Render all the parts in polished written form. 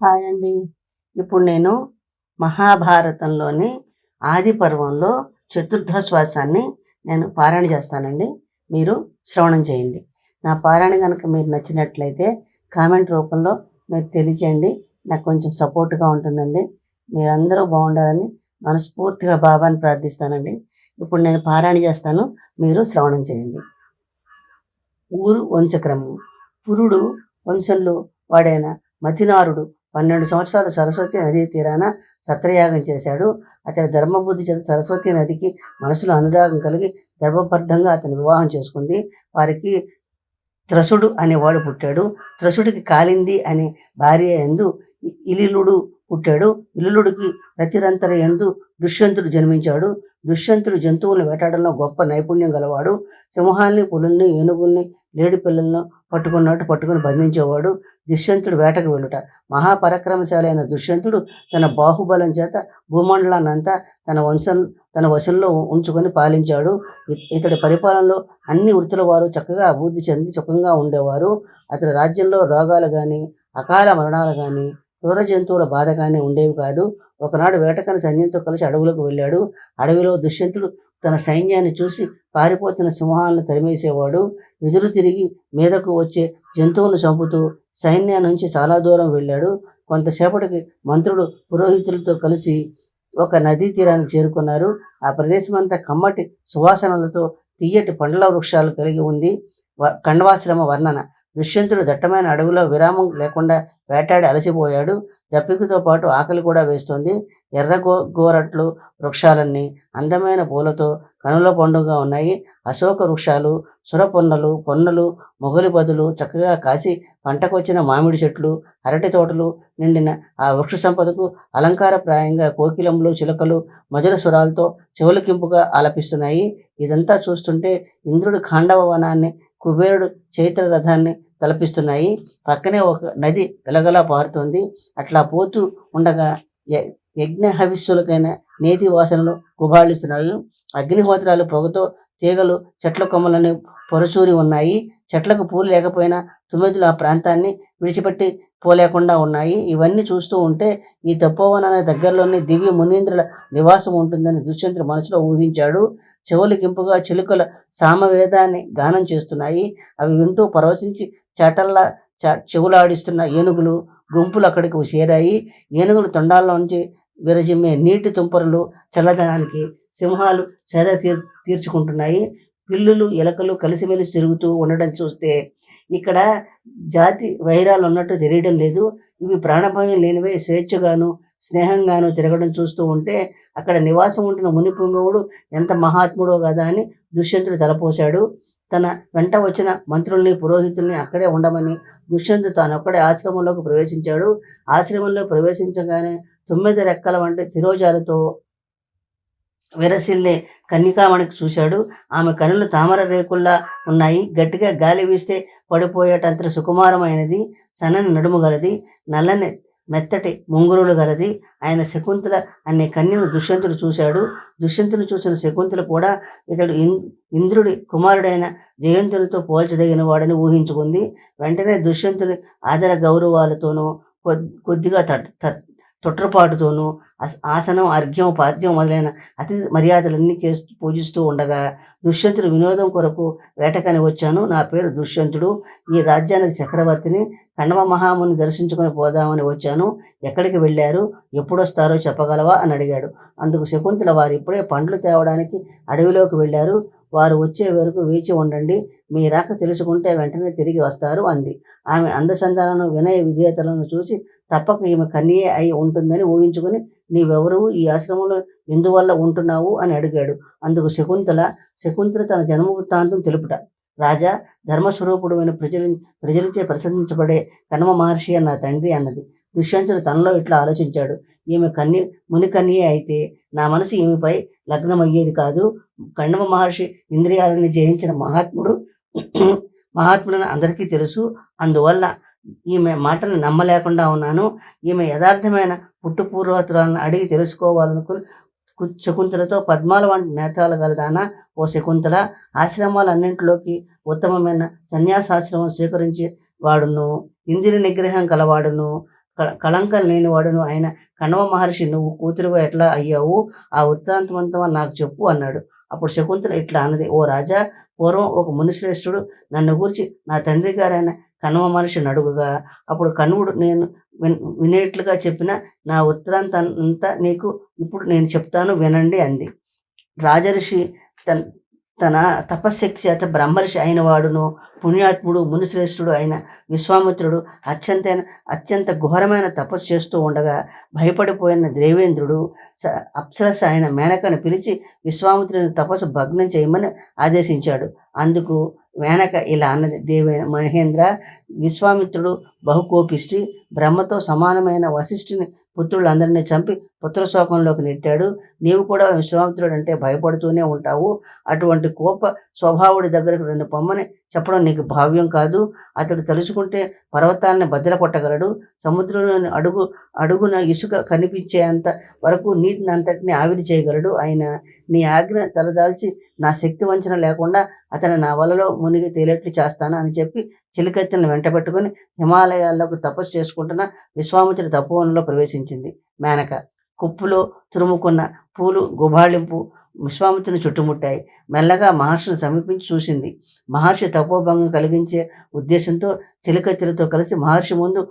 Hi అండి. ఇప్పుడు నేను మహాభారతంలోని ఆది పర్వంలో చతుర్థశ్వాసాన్ని నేను పారాయణ చేస్తానండి. మీరు శ్రవణం చేయండి. నా పారాయణ కనుక మీరు నచ్చినట్లయితే కామెంట్ రూపంలో మీరు తెలియచేయండి. నాకు కొంచెం సపోర్ట్గా ఉంటుందండి. మీరందరూ బాగుండాలని మనస్ఫూర్తిగా బాబాని ప్రార్థిస్తానండి. ఇప్పుడు నేను పారాయణ చేస్తాను, మీరు శ్రవణం చేయండి. ఊరు వంశక్రమం. పురుడు వంశంలో వాడైన మతినారుడు 12 సంవత్సరాలు సరస్వతి నదీ తీరాన సత్రయాగం చేశాడు. అతని ధర్మబుద్ధి చేత సరస్వతి నదికి మనసులో అనురాగం కలిగి గర్భబద్ధంగా అతని వివాహం చేసుకుంది. వారికి త్రసుడు అనేవాడు పుట్టాడు. త్రసుడికి కాలింది అనే భార్య యందు ఇలిలుడు పుట్టాడు. ఇలిలుడికి రతిరంతర యందు దుష్యంతుడు జన్మించాడు. దుష్యంతుడు జంతువులను వేటాడడంలో గొప్ప నైపుణ్యం గలవాడు. సింహాల్ని, పులుల్ని, ఏనుగుల్ని, లేడి పిల్లలను పట్టుకుని బంధించేవాడు. దుష్యంతుడు వేటకు వెళ్ళుట. మహాపరాక్రమశాలి అయిన దుష్యంతుడు తన బాహుబలం చేత భూమండలాన్నంతా తన వశంలో ఉంచుకొని పాలించాడు. ఇతడి పరిపాలనలో అన్ని వృత్తుల వారు చక్కగా అభివృద్ధి చెంది సుఖంగా ఉండేవారు. అతడి రాజ్యంలో రోగాలు కానీ, అకాల మరణాలు కానీ, క్రూర జంతువుల బాధ కానీ ఉండేవి కాదు. ఒకనాడు వేటకని సైన్యంతో కలిసి అడవులకు వెళ్ళాడు. అడవిలో దుష్యంతుడు తన సైన్యాన్ని చూసి పారిపోతున్న సింహాలను తరిమేసేవాడు. ఎదురు తిరిగి మీదకు వచ్చే జంతువులను చంపుతూ సైన్యం నుంచి చాలా దూరం వెళ్ళాడు. కొంతసేపటికి మంత్రుడు పురోహితులతో కలిసి ఒక నదీ తీరానికి చేరుకున్నారు. ఆ ప్రదేశం అంతా కమ్మటి సువాసనలతో తీయటి పండ్ల వృక్షాలు కలిగి ఉంది. ఖండవాశ్రమ వర్ణన. దుష్యంతుడు దట్టమైన అడవిలో విరామం లేకుండా వేటాడి అలసిపోయాడు. దప్పికతో పాటు ఆకలి కూడా వేస్తోంది. ఎర్ర గోరట్లు వృక్షాలన్నీ అందమైన పూలతో కనుల పండుగగా ఉన్నాయి. అశోక వృక్షాలు, పొన్నలు, మొగలి బదులు చక్కగా కాసి పంటకొచ్చిన మామిడి చెట్లు, అరటి తోటలు నిండిన ఆ వృక్ష సంపదకు అలంకారప్రాయంగా కోకిలములు, చిలకలు మధుర స్వరాలతో చెవులకింపుగా ఆలపిస్తున్నాయి. ఇదంతా చూస్తుంటే ఇంద్రుడి ఖాండవ వనాన్ని, కుబేరుడు చైత్ర రథాన్ని తలపిస్తున్నాయి. పక్కనే ఒక నది వెలగలా పారుతోంది. అట్లా పోతూ ఉండగా యజ్ఞ హవిస్సులకైన నేతి వాసనలు గుబాళిస్తున్నాయి. అగ్నిహోత్రాలు పొగతో తీగలు చెట్ల కొమ్మలని పొరచూరి ఉన్నాయి. చెట్లకు పూలు లేకపోయినా తుమ్మెదులు ఆ ప్రాంతాన్ని విడిచిపెట్టి పోలేకుండా ఉన్నాయి. ఇవన్నీ చూస్తూ ఉంటే ఈ తపోవనానికి దగ్గరలోని దివ్య మునీంద్రుల నివాసం ఉంటుందని దుష్యంతుడు మనసులో ఊహించాడు. చెవులకింపుగా చిలుకల సామవేదాన్ని గానం చేస్తున్నాయి. అవి వింటూ పరవశించి చెవులాడిస్తున్న ఏనుగులు గుంపులు అక్కడికి చేరాయి. ఏనుగులు తొండాల్లోంచి విరజిమ్మే నీటి తుంపరులు చల్లదనానికి సింహాలు సేద తీర్చుకుంటున్నాయి. పిల్లులు, ఎలకలు కలిసిమెలిసి తిరుగుతూ ఉండడం చూస్తే ఇక్కడ జాతి వైరాలు ఉన్నట్టు తెలియడం లేదు. ఇవి ప్రాణభయం లేనివే స్వేచ్ఛగాను స్నేహంగాను తిరగడం చూస్తూ ఉంటే అక్కడ నివాసం ఉంటున్న ముని పుంగవుడు ఎంత మహాత్ముడో కదా అని దుష్యంతుడు తలపోశాడు. తన వెంట వచ్చిన మంత్రుల్ని, పురోహితుల్ని అక్కడే ఉండమని దుష్యంతుడు తానొక్కడే ఆశ్రమంలోకి ప్రవేశించాడు. ఆశ్రమంలో ప్రవేశించగానే 9 రెక్కల వంటి శిరోజాలతో విరసిల్లే కన్యకామణికి చూశాడు. ఆమె కనులు తామర రేకుల్లా ఉన్నాయి. గట్టిగా గాలి వీస్తే పడిపోయేటంత సుకుమారమైనది. సన్నని నడుము గలది. నల్లని మెత్తటి ముంగురులు గలది. ఆయన శకుంతల అనే కన్యను దుష్యంతుడు చూశాడు. దుష్యంతుని చూసిన శకుంతల కూడా ఇతడు ఇంద్రుడి కుమారుడైన జయంతునితో పోల్చదగిన వాడని ఊహించుకుంది. వెంటనే దుష్యంతుని ఆదర గౌరవాలతోనూ కొద్దిగా తొట్రపాటుతోనూ ఆసనం, అర్ఘ్యం, పాద్యం మొదలైన అతి మర్యాదలన్నీ చేస్తూ పూజిస్తూ ఉండగా దుష్యంతుడు వినోదం కొరకు వేటకని వచ్చాను. నా పేరు దుష్యంతుడు. ఈ రాజ్యానికి చక్రవర్తిని. కణవ మహాముని దర్శించుకొని పోదామని వచ్చాను. ఎక్కడికి వెళ్ళారు? ఎప్పుడొస్తారో చెప్పగలవా అని అడిగాడు. అందుకు శకుంతల, వారు ఇప్పుడే పండ్లు తేవడానికి అడవిలోకి వెళ్ళారు. వారు వచ్చే వరకు వేచి ఉండండి. మీ రాక తెలుసుకుంటే వెంటనే తిరిగి వస్తారు అంది. ఆమె అందచందాలను, వినయ విధేయతలను చూసి తప్పక ఈమె కన్యే అయి ఉంటుందని ఊహించుకుని, నీవెవరు, ఈ ఆశ్రమంలో ఎందువల్ల ఉంటున్నావు అని అడిగాడు. అందుకు శకుంతల తన జన్మ వృత్తాంతం తెలుపుట. రాజా, ధర్మస్వరూపుడు అయిన ప్రజలచే ప్రశంసించబడే కణవ మహర్షి అన్న తండ్రి అన్నది. దుష్యంతుడు తనలో ఇట్లా ఆలోచించాడు. ఈమె ముని కన్యే అయితే నా మనసు ఈమెపై లగ్నమయ్యేది కాదు. కణవ మహర్షి ఇంద్రియాలని జయించిన మహాత్ముడని అందరికీ తెలుసు. అందువల్ల ఈమె మాటను నమ్మలేకుండా ఉన్నాను. ఈమె యథార్థమైన పుట్టుపూర్వోత్తరాలను అడిగి తెలుసుకోవాలనుకుని శకుంతలతో, పద్మాల వంటి నేత్రాలు గలదానా ఓ శకుంతల, ఆశ్రమాలన్నింటిలోకి ఉత్తమమైన సన్యాసాశ్రమం స్వీకరించి వాడును, ఇంద్రియ నిగ్రహం కలవాడును, కళంకం లేనివాడును అయిన కణవ మహర్షి నువ్వు కూతురుగా ఎట్లా అయ్యావు, ఆ వృత్తాంతమంతా నాకు చెప్పు అన్నాడు. అప్పుడు శకుంతల ఇట్లా అన్నది, ఓ రాజా, పూర్వం ఒక మునిశ్రేష్ఠుడు నన్ను గూర్చి నా తండ్రి గారైన కణవ మహర్షిని అడుగుగా, అప్పుడు కణవుడు నేను వినేట్లుగా చెప్పిన నా వృత్తాంతంతా నీకు ఇప్పుడు నేను చెప్తాను వినండి అంది. రాజర్షి తన తన తపశ్శక్తి చేత బ్రహ్మర్షి అయిన వాడును, పుణ్యాత్ముడు మునిశ్రేష్ఠుడు అయిన విశ్వామిత్రుడు అత్యంత ఘోరమైన తపస్సు చేస్తూ ఉండగా భయపడిపోయిన దేవేంద్రుడు అప్సరస అయిన మేనకను పిలిచి విశ్వామిత్రుని తపస్సు భగ్నం చేయమని ఆదేశించాడు. అందుకు మేనక ఇలా అన్నది, మహేంద్ర, విశ్వామిత్రుడు బహుకోపిష్టి, బ్రహ్మతో సమానమైన వశిష్ఠుని పుత్రులందరినీ చంపి పుత్రశోకంలోకి నెట్టాడు. నీవు కూడా విశ్వామిత్రుడు అంటే భయపడుతూనే ఉంటావు. అటువంటి కోప స్వభావుడి దగ్గరకు రెండు పొమ్మని చెప్పడం నీకు భావ్యం కాదు. అతడు తలుచుకుంటే పర్వతాలను బద్దల కొట్టగలడు. సముద్రంలోని అడుగున ఇసుక కనిపించేంత వరకు నీటిని అంతటిని ఆవిరి చేయగలడు. ఆయన నీ ఆజ్ఞ తలదాల్చి నా శక్తి వంచన లేకుండా అతను నా వలలో మునిగి తేలేట్లు చేస్తాను అని చెప్పి చిలికెత్తులను వెంటబెట్టుకుని హిమాలయాల్లోకి తపస్సు చేసుకుంటున్న విశ్వామిత్రుడి తపోవనంలో ప్రవేశించింది మేనక. కుప్పులో తురుముకున్న పూలు గుబాళింపు విశ్వామిత్రుని చుట్టుముట్టాయి. మెల్లగా మహర్షిని సమీపించి చూసింది. మహర్షి తపోభంగం కలిగించే ఉద్దేశంతో చిలికెత్తులతో కలిసి మహర్షి ముందు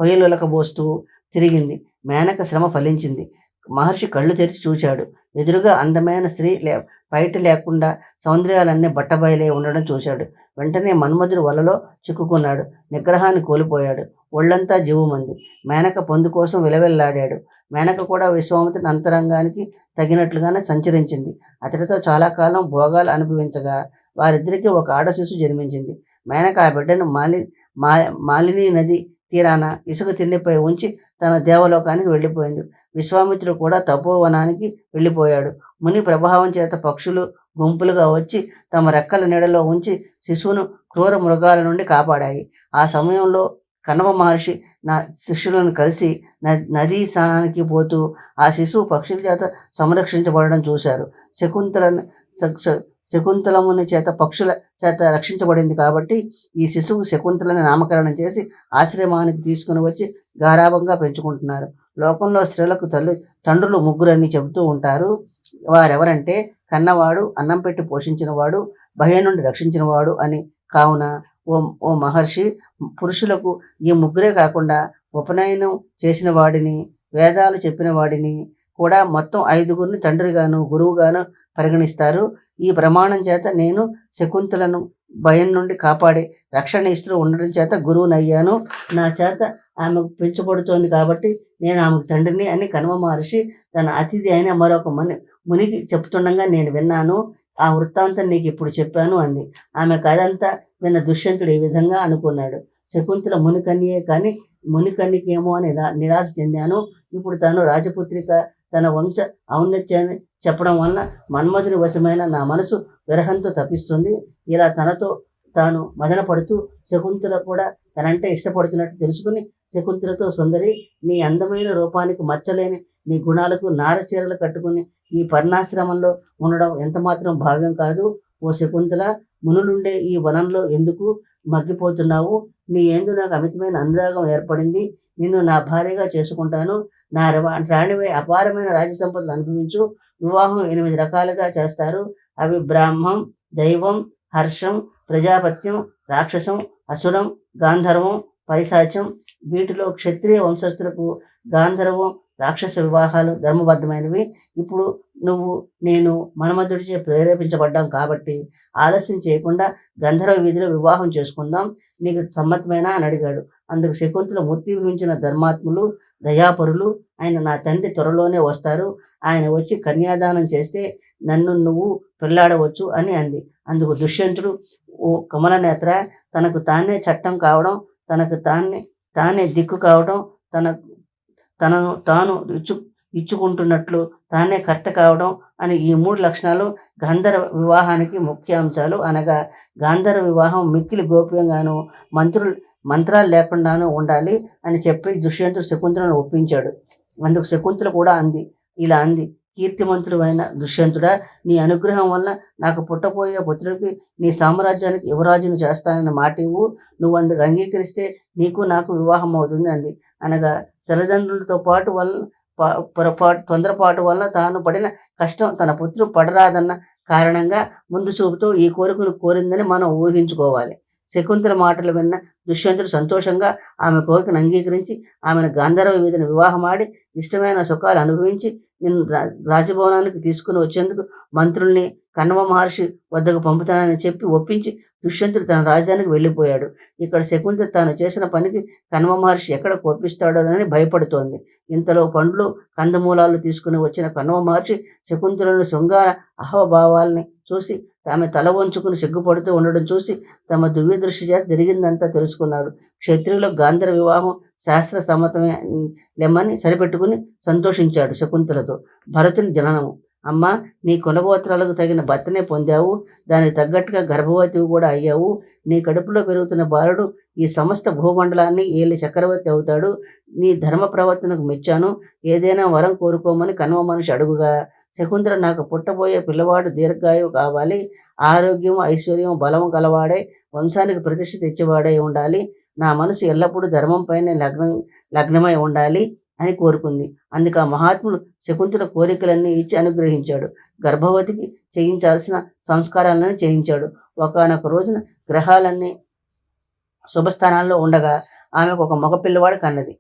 హొయలులకబోస్తూ తిరిగింది. మేనక శ్రమ ఫలించింది. మహర్షి కళ్ళు తెరిచి చూశాడు. ఎదురుగా అందమైన స్త్రీ బయట లేకుండా సౌందర్యాలన్నీ బట్టబయలే ఉండడం చూశాడు. వెంటనే మన్మధుడు వలలో చిక్కుకున్నాడు. నిగ్రహాన్ని కోల్పోయాడు. ఒళ్ళంతా జీవమంది. మేనక పొందు కోసం విలవెల్లాడాడు. మేనక కూడా విశ్వామిత్రుని అంతరంగానికి తగినట్లుగానే సంచరించింది. అతడితో చాలా కాలం భోగాలు అనుభవించగా వారిద్దరికీ ఒక ఆడ శిశువు జన్మించింది. మేనక ఆ బిడ్డను మాలిని నది తీరాన ఇసుక తిండిపై ఉంచి తన దేవలోకానికి వెళ్ళిపోయింది. విశ్వామిత్రుడు కూడా తపోవనానికి వెళ్ళిపోయాడు. ముని ప్రభావం చేత పక్షులు గుంపులుగా వచ్చి తమ రెక్కల నీడలో ఉంచి శిశువును క్రూర మృగాల నుండి కాపాడాయి. ఆ సమయంలో కణవ మహర్షి నా శిష్యులను కలిసి నదీ స్నానానికి పోతూ ఆ శిశువు పక్షుల చేత సంరక్షించబడడం చూశారు. శకుంతలముని చేత పక్షుల చేత రక్షించబడింది కాబట్టి ఈ శిశువు శకుంతలని నామకరణం చేసి ఆశ్రమానికి తీసుకుని వచ్చి గారాభంగా పెంచుకుంటున్నారు. లోకంలో స్త్రీలకు తండ్రులు ముగ్గురని చెబుతూ ఉంటారు. వారెవరంటే కన్నవాడు, అన్నం పెట్టి పోషించినవాడు, భయం నుండి రక్షించినవాడు అని. కావున ఓ మహర్షి, పురుషులకు ఈ ముగ్గురే కాకుండా ఉపనయనం చేసిన వాడిని, వేదాలు చెప్పిన వాడిని కూడా మొత్తం 5గురిని తండ్రిగాను గురువుగాను పరిగణిస్తారు. ఈ ప్రమాణం చేత నేను శకుంతలను భయం నుండి కాపాడే రక్షణ ఇస్తూ ఉండడం చేత గురువునయ్యాను. నా చేత ఆమె పెంచబడుతోంది కాబట్టి నేను ఆమెకు తండ్రిని అని కణవ మహర్షి తన అతిథి అయిన మరొక మునికి చెప్తుండగా నేను విన్నాను. ఆ వృత్తాంతం నీకు ఇప్పుడు చెప్పాను అంది. ఆమె కథంతా విన్న దుష్యంతుడు ఈ విధంగా అనుకున్నాడు, శకుంతల మునికన్యే కానీ మునికన్యకేమో అని నిరాశ చెందాను. ఇప్పుడు తాను రాజపుత్రిక, తన వంశ ఔన్నత్యాన్ని చెప్పడం వలన మన్మధుని వశమైన నా మనసు విరహంతో తప్పిస్తుంది. ఇలా తనతో తాను మదన పడుతూ శకుంతల కూడా తనంటే ఇష్టపడుతున్నట్టు తెలుసుకుని శకుంతలతో, సుందరి, నీ అందమైన రూపానికి మచ్చలేని నీ గుణాలకు నార చీరలు కట్టుకుని ఈ పర్ణాశ్రమంలో ఉండడం ఎంతమాత్రం భావ్యం కాదు. ఓ శకుంతల, మునులుండే ఈ వనంలో ఎందుకు మగ్గిపోతున్నావు? నీ యందు నాకు అమితమైన అనురాగం ఏర్పడింది. నిన్ను నా భార్యగా చేసుకుంటాను. నా రాణివై అపారమైన రాజ్యసంపదలు అనుభవించు. వివాహం 8 రకాలుగా చేస్తారు. అవి బ్రాహ్మం, దైవం, హర్షం, ప్రజాపత్యం, రాక్షసం, అసురం, గాంధర్వం, పైశాచ్యం. వీటిలో క్షత్రియ వంశస్థులకు గాంధర్వం, రాక్షస వివాహాలు ధర్మబద్ధమైనవి. ఇప్పుడు నేను మన్మధుడిచే ప్రేరేపించబడ్డాం కాబట్టి ఆలస్యం చేయకుండా గంధర్వ వీధిలో వివాహం చేసుకుందాం. నీకు సమ్మతమేనా అని అడిగాడు. అందుకు శకుంతల, మూర్తిభవించిన ధర్మాత్ములు, దయాపరులు ఆయన నా తండ్రి త్వరలోనే వస్తారు. ఆయన వచ్చి కన్యాదానం చేస్తే నన్ను నువ్వు పెళ్లాడవచ్చు అని అంది. అందుకు దుష్యంతుడు, ఓ కమలనేత్ర, తనకు తానే చట్టం కావడం, తనకు తానే దిక్కు కావడం, తనను తాను ఇచ్చుకుంటున్నట్లు తానే కర్త కావడం అని ఈ 3 లక్షణాలు గాంధర్వ వివాహానికి ముఖ్య అంశాలు. అనగా గాంధర్వ వివాహం మిక్కిలి గోప్యంగాను మంత్రాలు లేకుండాను ఉండాలి అని చెప్పి దుష్యంతుడు శకుంతలను ఒప్పించాడు. అందుకు శకుంతల కూడా ఇలా అంది, కీర్తిమంతుడు అయిన దుష్యంతుడా, నీ అనుగ్రహం వల్ల నాకు పుట్టబోయే పుత్రుడికి నీ సామ్రాజ్యానికి యువరాజును చేస్తానని మాట ఇవ్వు. నువ్వు అందుకు అంగీకరిస్తే నీకు నాకు వివాహం అవుతుంది అంది. అనగా తల్లిదండ్రులతో పాటు వల్ల తొందరపాటు వల్ల తాను పడిన కష్టం తన పుత్రుడు పడరాదన్న కారణంగా ముందు చూపుతో ఈ కోరికను కోరిందని మనం ఊహించుకోవాలి. శకుంతల మాటలు విన్న దుష్యంతుడు సంతోషంగా ఆమె కోరికను అంగీకరించి ఆమెను గాంధర్వ వీధిని వివాహమాడి ఇష్టమైన సుఖాలు అనుభవించి నిన్ను రాజభవనానికి తీసుకుని వచ్చేందుకు మంత్రుల్ని కణవ మహర్షి వద్దకు పంపుతానని చెప్పి ఒప్పించి దుష్యంతుడు తన రాజధానికి వెళ్ళిపోయాడు. ఇక్కడ శకుంతల తాను చేసిన పనికి కణవ మహర్షి ఎక్కడ కోపిస్తాడోనని భయపడుతోంది. ఇంతలో పండ్లు కందమూలాలు తీసుకుని వచ్చిన కణవ మహర్షి శకుంతలను శృంగార అహవభావాల్ని చూసి ఆమె తల వంచుకుని సిగ్గుపడుతూ ఉండడం చూసి తమ దివ్య దృష్టి చేత జరిగిందంతా తెలుసుకున్నాడు. క్షత్రియుల గాంధర్వ వివాహం శాస్త్ర సమ్మతమే లెమ్మని సరిపెట్టుకుని సంతోషించాడు శకుంతలతో. భరతుని జననము. అమ్మ, నీ కులగోత్రాలకు తగిన భర్తనే పొందావు, దానికి తగ్గట్టుగా గర్భవతివి కూడా అయ్యావు. నీ కడుపులో పెరుగుతున్న బాలుడు ఈ సమస్త భూమండలాన్ని ఏలి చక్రవర్తి అవుతాడు. నీ ధర్మ ప్రవర్తనకు మెచ్చాను. ఏదైనా వరం కోరుకోమని కణవ మనిషి అడుగుగా శకుంతల నాకు పుట్టబోయే పిల్లవాడు దీర్ఘాయువు కావాలి, ఆరోగ్యం ఐశ్వర్యం బలము గలవాడే, వంశానికి ప్రతిష్ఠ తెచ్చేవాడై ఉండాలి, నా మనసు ఎల్లప్పుడూ ధర్మంపైనే లగ్నమై ఉండాలి అని కోరుకుంది. అందుకు ఆ మహాత్ముడు శకుంతల కోరికలన్నీ ఇచ్చి అనుగ్రహించాడు. గర్భవతికి చేయించాల్సిన సంస్కారాలను చేయించాడు. ఒకానొక రోజున గ్రహాలన్నీ శుభస్థానాల్లో ఉండగా ఆమెకు ఒక మగ పిల్లవాడు కన్నది.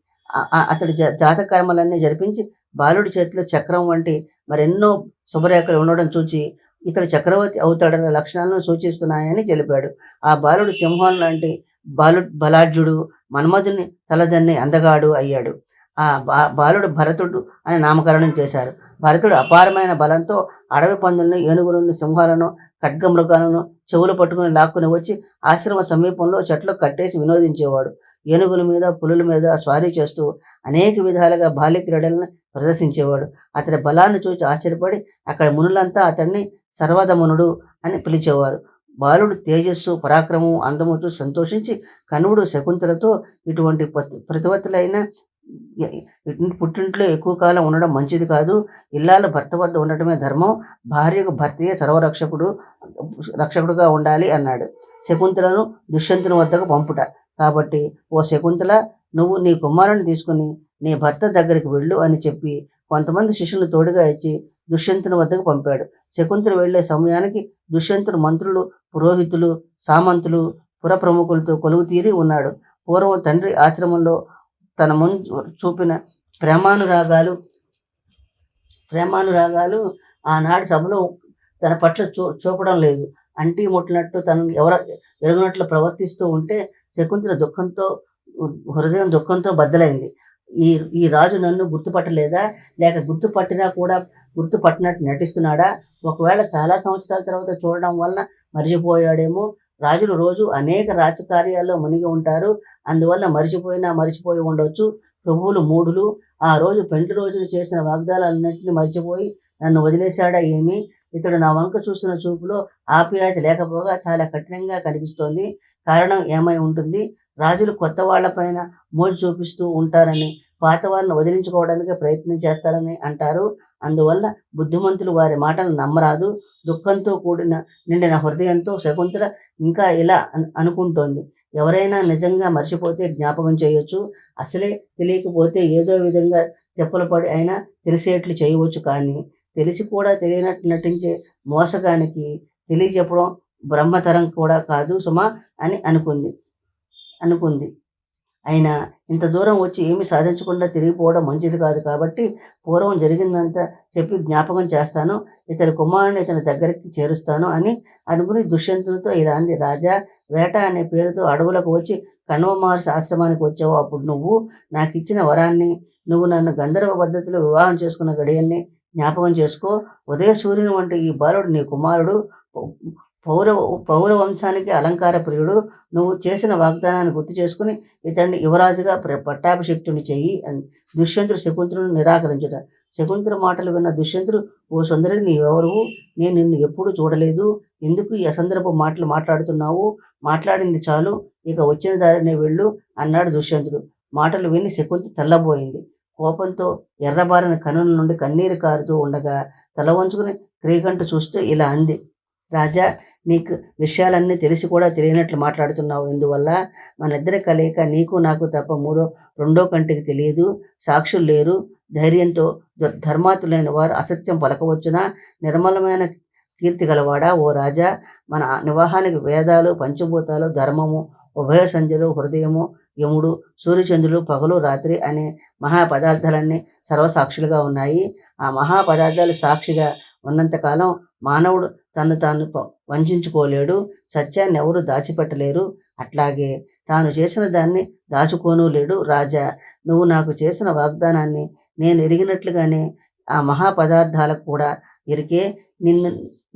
అతడి జాతకర్మలన్నీ జరిపించి బాలుడి చేతిలో చక్రం వంటి మరెన్నో శుభరేఖలు ఉండడం చూచి ఇతడు చక్రవర్తి అవుతాడన్న లక్షణాలను సూచిస్తున్నాయని తెలిపాడు. ఆ బాలుడు సింహం లాంటి బలాఢ్యుడు, మన్మధుని తలదన్ని అందగాడు అయ్యాడు. ఆ బాలుడు భరతుడు అని నామకరణం చేశారు. భరతుడు అపారమైన బలంతో అడవి పందులను, ఏనుగులను, సింహాలను, ఖడ్గమృగాలను చెవులు పట్టుకుని లాక్కుని వచ్చి ఆశ్రమ సమీపంలో చెట్లకు కట్టేసి వినోదించేవాడు. ఏనుగుల మీద, పులుల మీద స్వారీ చేస్తూ అనేక విధాలుగా బాల్య క్రీడలను ప్రదర్శించేవాడు. అతడి బలాన్ని చూసి ఆశ్చర్యపడి అక్కడ మునులంతా అతన్ని సర్వధమునుడు అని పిలిచేవారు. బాలుడు తేజస్సు, పరాక్రమం, అందముతో సంతోషించి కణవుడు శకుంతలతో ఇటువంటి ప్రతివత్తులైన పుట్టింట్లో ఎక్కువ కాలం ఉండడం మంచిది కాదు, ఇల్లాల భర్త వద్ద ఉండటమే ధర్మం, భార్యకు భర్తయే రక్షకుడుగా ఉండాలి అన్నాడు. శకుంతలను దుష్యంతుని వద్దకు పంపుట. కాబట్టి ఓ శకుంతల, నువ్వు నీ కుమారుని తీసుకుని నీ భర్త దగ్గరికి వెళ్ళు అని చెప్పి కొంతమంది శిష్యులను తోడుగా ఇచ్చి దుష్యంతుని వద్దకు పంపాడు. శకుంతలు వెళ్లే సమయానికి దుష్యంతుడు మంత్రులు, పురోహితులు, సామంతులు, పుర ప్రముఖులతో కొలువు తీరి ఉన్నాడు. పూర్వం తండ్రి ఆశ్రమంలో తన ముందు చూపిన ప్రేమానురాగాలు ఆనాడు సభలో తన పట్ల చూపడం లేదు. అంటీ ముట్టినట్టు తనను ఎరుగునట్లు ప్రవర్తిస్తూ ఉంటే శకుంతల హృదయం దుఃఖంతో బద్దలైంది. ఈ రాజు నన్ను గుర్తుపట్టలేదా, లేక గుర్తుపట్టినా కూడా గుర్తుపట్టినట్టు నటిస్తున్నాడా? ఒకవేళ చాలా సంవత్సరాల తర్వాత చూడడం వలన మరిచిపోయాడేమో. రాజులు రోజు అనేక రాజకార్యాల్లో మునిగి ఉంటారు, అందువల్ల మరిచిపోయి ఉండవచ్చు. ప్రభువులు మూఢులు. ఆ రోజు పెండ్లి రోజులు చేసిన వాగ్దానాలన్నింటినీ మర్చిపోయి నన్ను వదిలేశాడా ఏమి? ఇతడు నా వంక చూసిన చూపులో ఆప్యాయత లేకపోగా చాలా కఠినంగా కనిపిస్తోంది. కారణం ఏమై ఉంటుంది? రాజులు కొత్త వాళ్లపైన మోజు చూపిస్తూ ఉంటారని, పాత వారిని వదిలించుకోవడానికి ప్రయత్నం చేస్తారని అంటారు. అందువల్ల బుద్ధిమంతులు వారి మాటలు నమ్మరాదు. దుఃఖంతో నిండిన హృదయంతో శకుంతల ఇంకా ఇలా అనుకుంటోంది. ఎవరైనా నిజంగా మర్చిపోతే జ్ఞాపకం చేయొచ్చు, అసలే తెలియకపోతే ఏదో విధంగా తెప్పలు పడి అయినా తెలిసేట్లు చేయవచ్చు. కానీ తెలిసి కూడా తెలియనట్టు నటించే మోసగానికి తెలియజెప్పడం బ్రహ్మతరం కూడా కాదు సుమా అని అనుకుంది. అయినా ఇంత దూరం వచ్చి ఏమి సాధించకుండా తిరిగిపోవడం మంచిది కాదు. కాబట్టి పూర్వం జరిగిందంతా చెప్పి జ్ఞాపకం చేస్తాను, ఇతని కుమారుని ఇతని దగ్గరికి చేరుస్తాను అని అనుకుని దుష్యంతునితో ఇలా అంది. రాజా, వేట అనే పేరుతో అడవులకు వచ్చి కణవ మహర్షి ఆశ్రమానికి వచ్చావు. అప్పుడు నువ్వు నాకు ఇచ్చిన వరాన్ని, నువ్వు నన్ను గంధర్వ పద్ధతిలో వివాహం చేసుకున్న గడియల్ని జ్ఞాపకం చేసుకో. ఉదయ సూర్యుని వంటి ఈ బాలుడు నీ కుమారుడు, పౌర వంశానికి అలంకార ప్రియుడు. నువ్వు చేసిన వాగ్దానాన్ని గుర్తు చేసుకుని ఇతన్ని యువరాజుగా పట్టాభిషిక్తుని చెయ్యి అని దుష్యంతుడు శకుంతలను నిరాకరించుట. శకుంతల మాటలు విన్న దుష్యంతుడు, ఓ సుందరి, నీవెవరు? నేను నిన్ను ఎప్పుడూ చూడలేదు. ఎందుకు ఈ అసందర్భ మాటలు మాట్లాడుతున్నావు? మాట్లాడింది చాలు, ఇక వచ్చిన దారినే వెళ్ళు అన్నాడు దుష్యంతుడు. మాటలు విని శకుంతి తెల్లబోయింది. కోపంతో ఎర్రబారిన కనుల నుండి కన్నీరు కారుతూ ఉండగా తల వంచుకుని క్రీకంటూ చూస్తూ ఇలా అంది. రాజా, నీకు విషయాలన్నీ తెలిసి కూడా తెలియనట్లు మాట్లాడుతున్నావు. ఎందువల్ల? మన ఇద్దరి కలయిక నీకు నాకు తప్ప రెండో కంటికి తెలియదు. సాక్షులు లేరు. ధైర్యంతో ధర్మాతులైన వారు అసత్యం పలకవచ్చునా? నిర్మలమైన కీర్తి గలవాడా ఓ రాజా, మన నివాహానికి వేదాలు, పంచభూతాలు, ధర్మము, ఉభయ సంధ్యలు, హృదయము, యముడు, సూర్యచంద్రులు, పగలు రాత్రి అనే మహాపదార్థాలన్నీ సర్వసాక్షులుగా ఉన్నాయి. ఆ మహాపదార్థాలు సాక్షిగా ఉన్నంతకాలం మానవుడు తను తాను వంచుకోలేడు. సత్యాన్ని ఎవరు దాచిపెట్టలేరు. అట్లాగే తాను చేసిన దాన్ని దాచుకోను లేడు. రాజా, నువ్వు నాకు చేసిన వాగ్దానాన్ని నేను ఎరిగినట్లుగానే ఆ మహాపదార్థాలకు కూడా ఎరికే. నిన్ను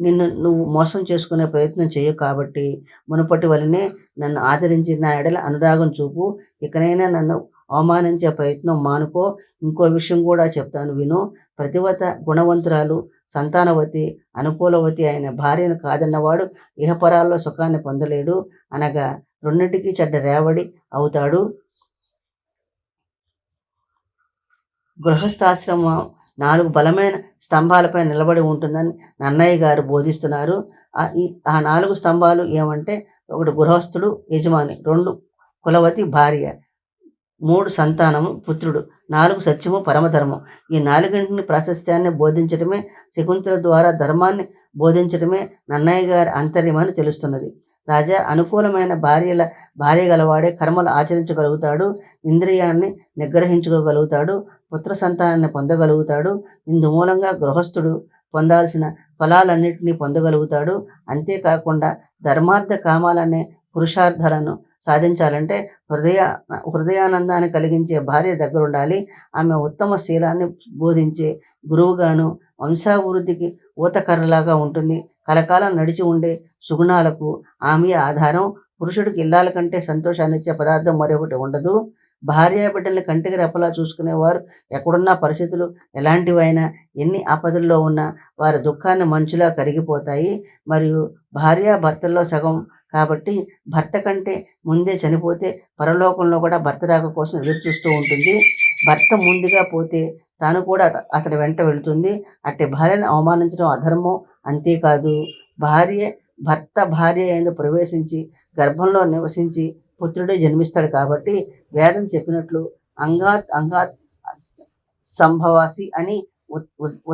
నిన్ను నువ్వు మోసం చేసుకునే ప్రయత్నం చేయు. కాబట్టి మునుపటి వలనే నన్ను ఆదరించి నా ఎడల అనురాగం చూపు. ఇకనైనా నన్ను అవమానించే ప్రయత్నం మానుకో. ఇంకో విషయం కూడా చెప్తాను విను. ప్రతివత, గుణవంతురాలు, సంతానవతి, అనుకూలవతి అయిన భార్యను కాదన్నవాడు ఇహపరాల్లో సుఖాన్ని పొందలేడు. అనగా రెండింటికి చెడ్డ రేవడి అవుతాడు. గృహస్థాశ్రమం 4 బలమైన స్తంభాలపై నిలబడి ఉంటుందని నన్నయ్య గారు బోధిస్తున్నారు. ఆ 4 స్తంభాలు ఏమంటే, 1 గృహస్థుడు యజమాని, 2 కులవతి భార్య, 3 సంతానము పుత్రుడు, 4 సత్యము పరమధర్మం. ఈ 4ంటిని ప్రాశస్త్యాన్ని బోధించడమే, శకుంతల ద్వారా ధర్మాన్ని బోధించడమే నన్నయ్య గారి అంతర్యమని తెలుస్తున్నది. రాజా, అనుకూలమైన భార్య గలవాడే కర్మలు ఆచరించగలుగుతాడు, ఇంద్రియాన్ని నిగ్రహించుకోగలుగుతాడు, పుత్ర సంతానాన్ని పొందగలుగుతాడు. ఇందుమూలంగా గృహస్థుడు పొందాల్సిన ఫలాలన్నింటినీ పొందగలుగుతాడు. అంతేకాకుండా ధర్మార్థ కామాలనే పురుషార్థాలను సాధించాలంటే హృదయానందాన్ని కలిగించే భార్య దగ్గరుండాలి. ఆమె ఉత్తమ శీలాన్ని బోధించే గురువుగాను, వంశాభివృద్ధికి ఊతకర్రలాగా ఉంటుంది. కలకాలం నడిచి ఉండే సుగుణాలకు ఆమె ఆధారం. పురుషుడికి ఇల్లాల కంటే సంతోషాన్నిచ్చే పదార్థం మరొకటి ఉండదు. భార్య బిడ్డల్ని కంటికి రెప్పలా చూసుకునేవారు ఎక్కడున్నా, పరిస్థితులు ఎలాంటివైనా, ఎన్ని ఆపదల్లో ఉన్నా వారి దుఃఖాన్ని మంచులా కరిగిపోతాయి. మరియు భార్య భర్తల్లో సగం కాబట్టి భర్త కంటే ముందే చనిపోతే పరలోకంలో కూడా భర్త రాక కోసం ఎదురు చూస్తూ ఉంటుంది. భర్త ముందుగా పోతే తాను కూడా అతని వెంట వెళుతుంది. అట్టి భార్యను అవమానించడం అధర్మం. అంతేకాదు, భర్త భార్య ఎందు ప్రవేశించి గర్భంలో నివసించి పుత్రుడే జన్మిస్తాడు. కాబట్టి వేదం చెప్పినట్లు అంగాత్ సంభవాసి అని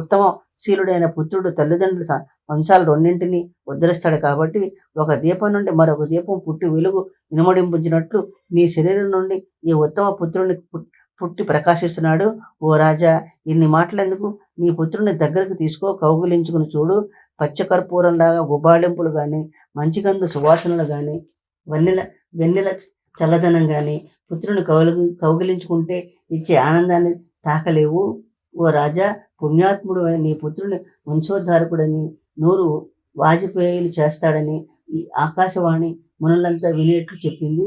ఉత్తమ శీలుడైన పుత్రుడు తల్లిదండ్రుల వంశాలు రెండింటినీ ఉద్ధరిస్తాడు. కాబట్టి ఒక దీపం నుండి మరొక దీపం పుట్టి వెలుగు ఇనుమడింపుంచినట్లు నీ శరీరం నుండి ఈ ఉత్తమ పుత్రుని పుట్టి ప్రకాశిస్తున్నాడు. ఓ రాజా, ఇన్ని మాటలెందుకు? నీ పుత్రుని దగ్గరకు తీసుకో, కౌగిలించుకుని చూడు. పచ్చకర్పూరంలాగా గుబాళింపులు కానీ, మంచిగంధ సువాసనలు కానీ, వెన్నెల చల్లదనం కానీ పుత్రుని కౌగిలించుకుంటే ఇచ్చే ఆనందాన్ని తాకలేవు. ఓ రాజా, పుణ్యాత్ముడు నీ పుత్రుని వంశోద్ధారకుడని, నూరు వాజపేయులు చేస్తాడని ఈ ఆకాశవాణి మునులంతా వినేట్లు చెప్పింది.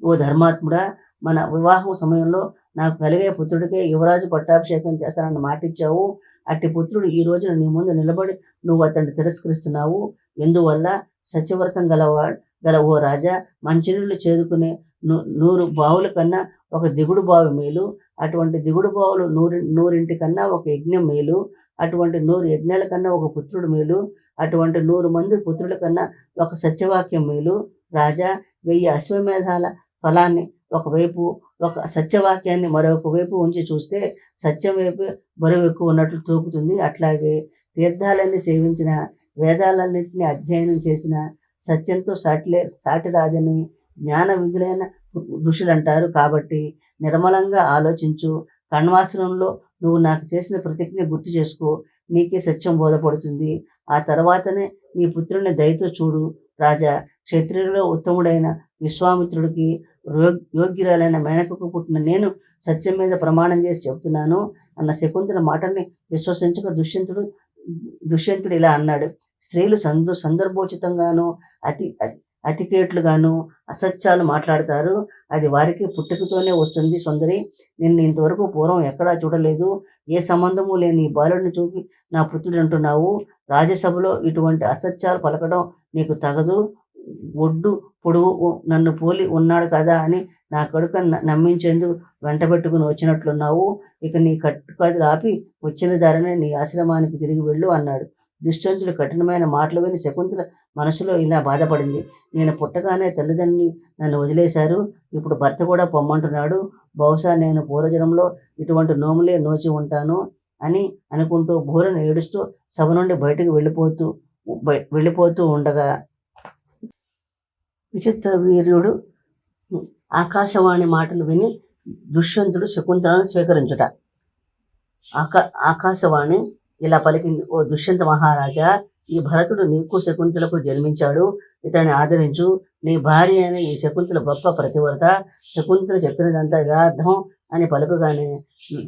ఓ ధర్మాత్ముడా, మన వివాహం సమయంలో నాకు కలిగే పుత్రుడికే యువరాజు పట్టాభిషేకం చేస్తానని మాటిచ్చావు. అట్టి పుత్రుడు ఈ రోజున నీ ముందు నిలబడి నువ్వు అతన్ని తిరస్కరిస్తున్నావు. ఎందువల్ల? సత్యవ్రతం గల ఓ రాజా, మంచినీళ్ళు చేదుకునే 100 బావుల కన్నా ఒక దిగుడు బావి మేలు. అటువంటి దిగుడు బావులు 100 కన్నా ఒక యజ్ఞం మేలు. అటువంటి 100 యజ్ఞాల కన్నా ఒక పుత్రుడు మేలు. అటువంటి 100 మంది పుత్రుల కన్నా ఒక సత్యవాక్యం మేలు. రాజా, 1000 అశ్వమేధాల ఫలాన్ని ఒకవైపు, ఒక సత్యవాక్యాన్ని మరొక వైపు ఉంచి చూస్తే సత్యం వైపు బరువు ఎక్కువ ఉన్నట్లు తూపుతుంది. అట్లాగే తీర్థాలన్నీ సేవించిన, వేదాలన్నింటినీ అధ్యయనం చేసిన, సత్యంతో సాటి రాదని జ్ఞాన విధులైన ఋషులు అంటారు. కాబట్టి నిర్మలంగా ఆలోచించు. కణ్వాశ్రమంలో నువ్వు నాకు చేసిన ప్రతిజ్ఞ గుర్తు చేసుకో. నీకే సత్యం బోధపడుతుంది. ఆ తర్వాతనే నీ పుత్రుని దయతో చూడు. రాజా, క్షత్రియులలో ఉత్తముడైన విశ్వామిత్రుడికి యోగ్యురాలైన మేనకకు పుట్టిన నేను సత్యం మీద ప్రమాణం చేసి చెబుతున్నాను అన్న శకుంతల మాటల్ని విశ్వసించక దుష్యంతుడు ఇలా అన్నాడు. స్త్రీలు సందర్భోచితంగాను అతికేట్లుగాను అసత్యాలు మాట్లాడతారు. అది వారికి పుట్టుకతోనే వస్తుంది. సుందరి, నిన్ను ఇంతవరకు పూర్వం ఎక్కడా చూడలేదు. ఏ సంబంధము లేని ఈ బాలుడిని చూపి నా పుత్రుడు అంటున్నావు. రాజ్యసభలో ఇటువంటి అసత్యాలు పలకడం నీకు తగదు. ఒడ్డు పొడుగు నన్ను పోలి ఉన్నాడు కదా అని నా కొడుకు నమ్మించేందుకు వెంటబెట్టుకుని వచ్చినట్లున్నావు. ఇక నీ కట్టుకథలు ఆపి వచ్చిన దారినే నీ ఆశ్రమానికి తిరిగి వెళ్ళు అన్నాడు. దుష్యంతుడు కఠినమైన మాటలు విని శకుంతల మనసులో ఇలా బాధపడింది. నేను పుట్టగానే తల్లిదండ్రులు నన్ను వదిలేశారు, ఇప్పుడు భర్త కూడా పొమ్మంటున్నాడు, బహుశా నేను పూర్వజన్మలో ఇటువంటి నోములే నోచి ఉంటాను అని అనుకుంటూ బోరున ఏడుస్తూ సభ నుండి బయటకు వెళ్ళిపోతూ ఉండగా విచిత్ర వీర్యుడు ఆకాశవాణి మాటలు విని దుష్యంతుడు శకుంతలను స్వీకరించుట. ఆకాశవాణి ఇలా పలికింది, ఓ దుష్యంత మహారాజా, ఈ భరతుడు నీకు శకుంతలకు జన్మించాడు, ఇతన్ని ఆదరించు. నీ భార్య అయిన ఈ శకుంతల గొప్ప ప్రతివ్రత. శకుంతల చెప్పినదంతా యథార్థం అని పలుకగానే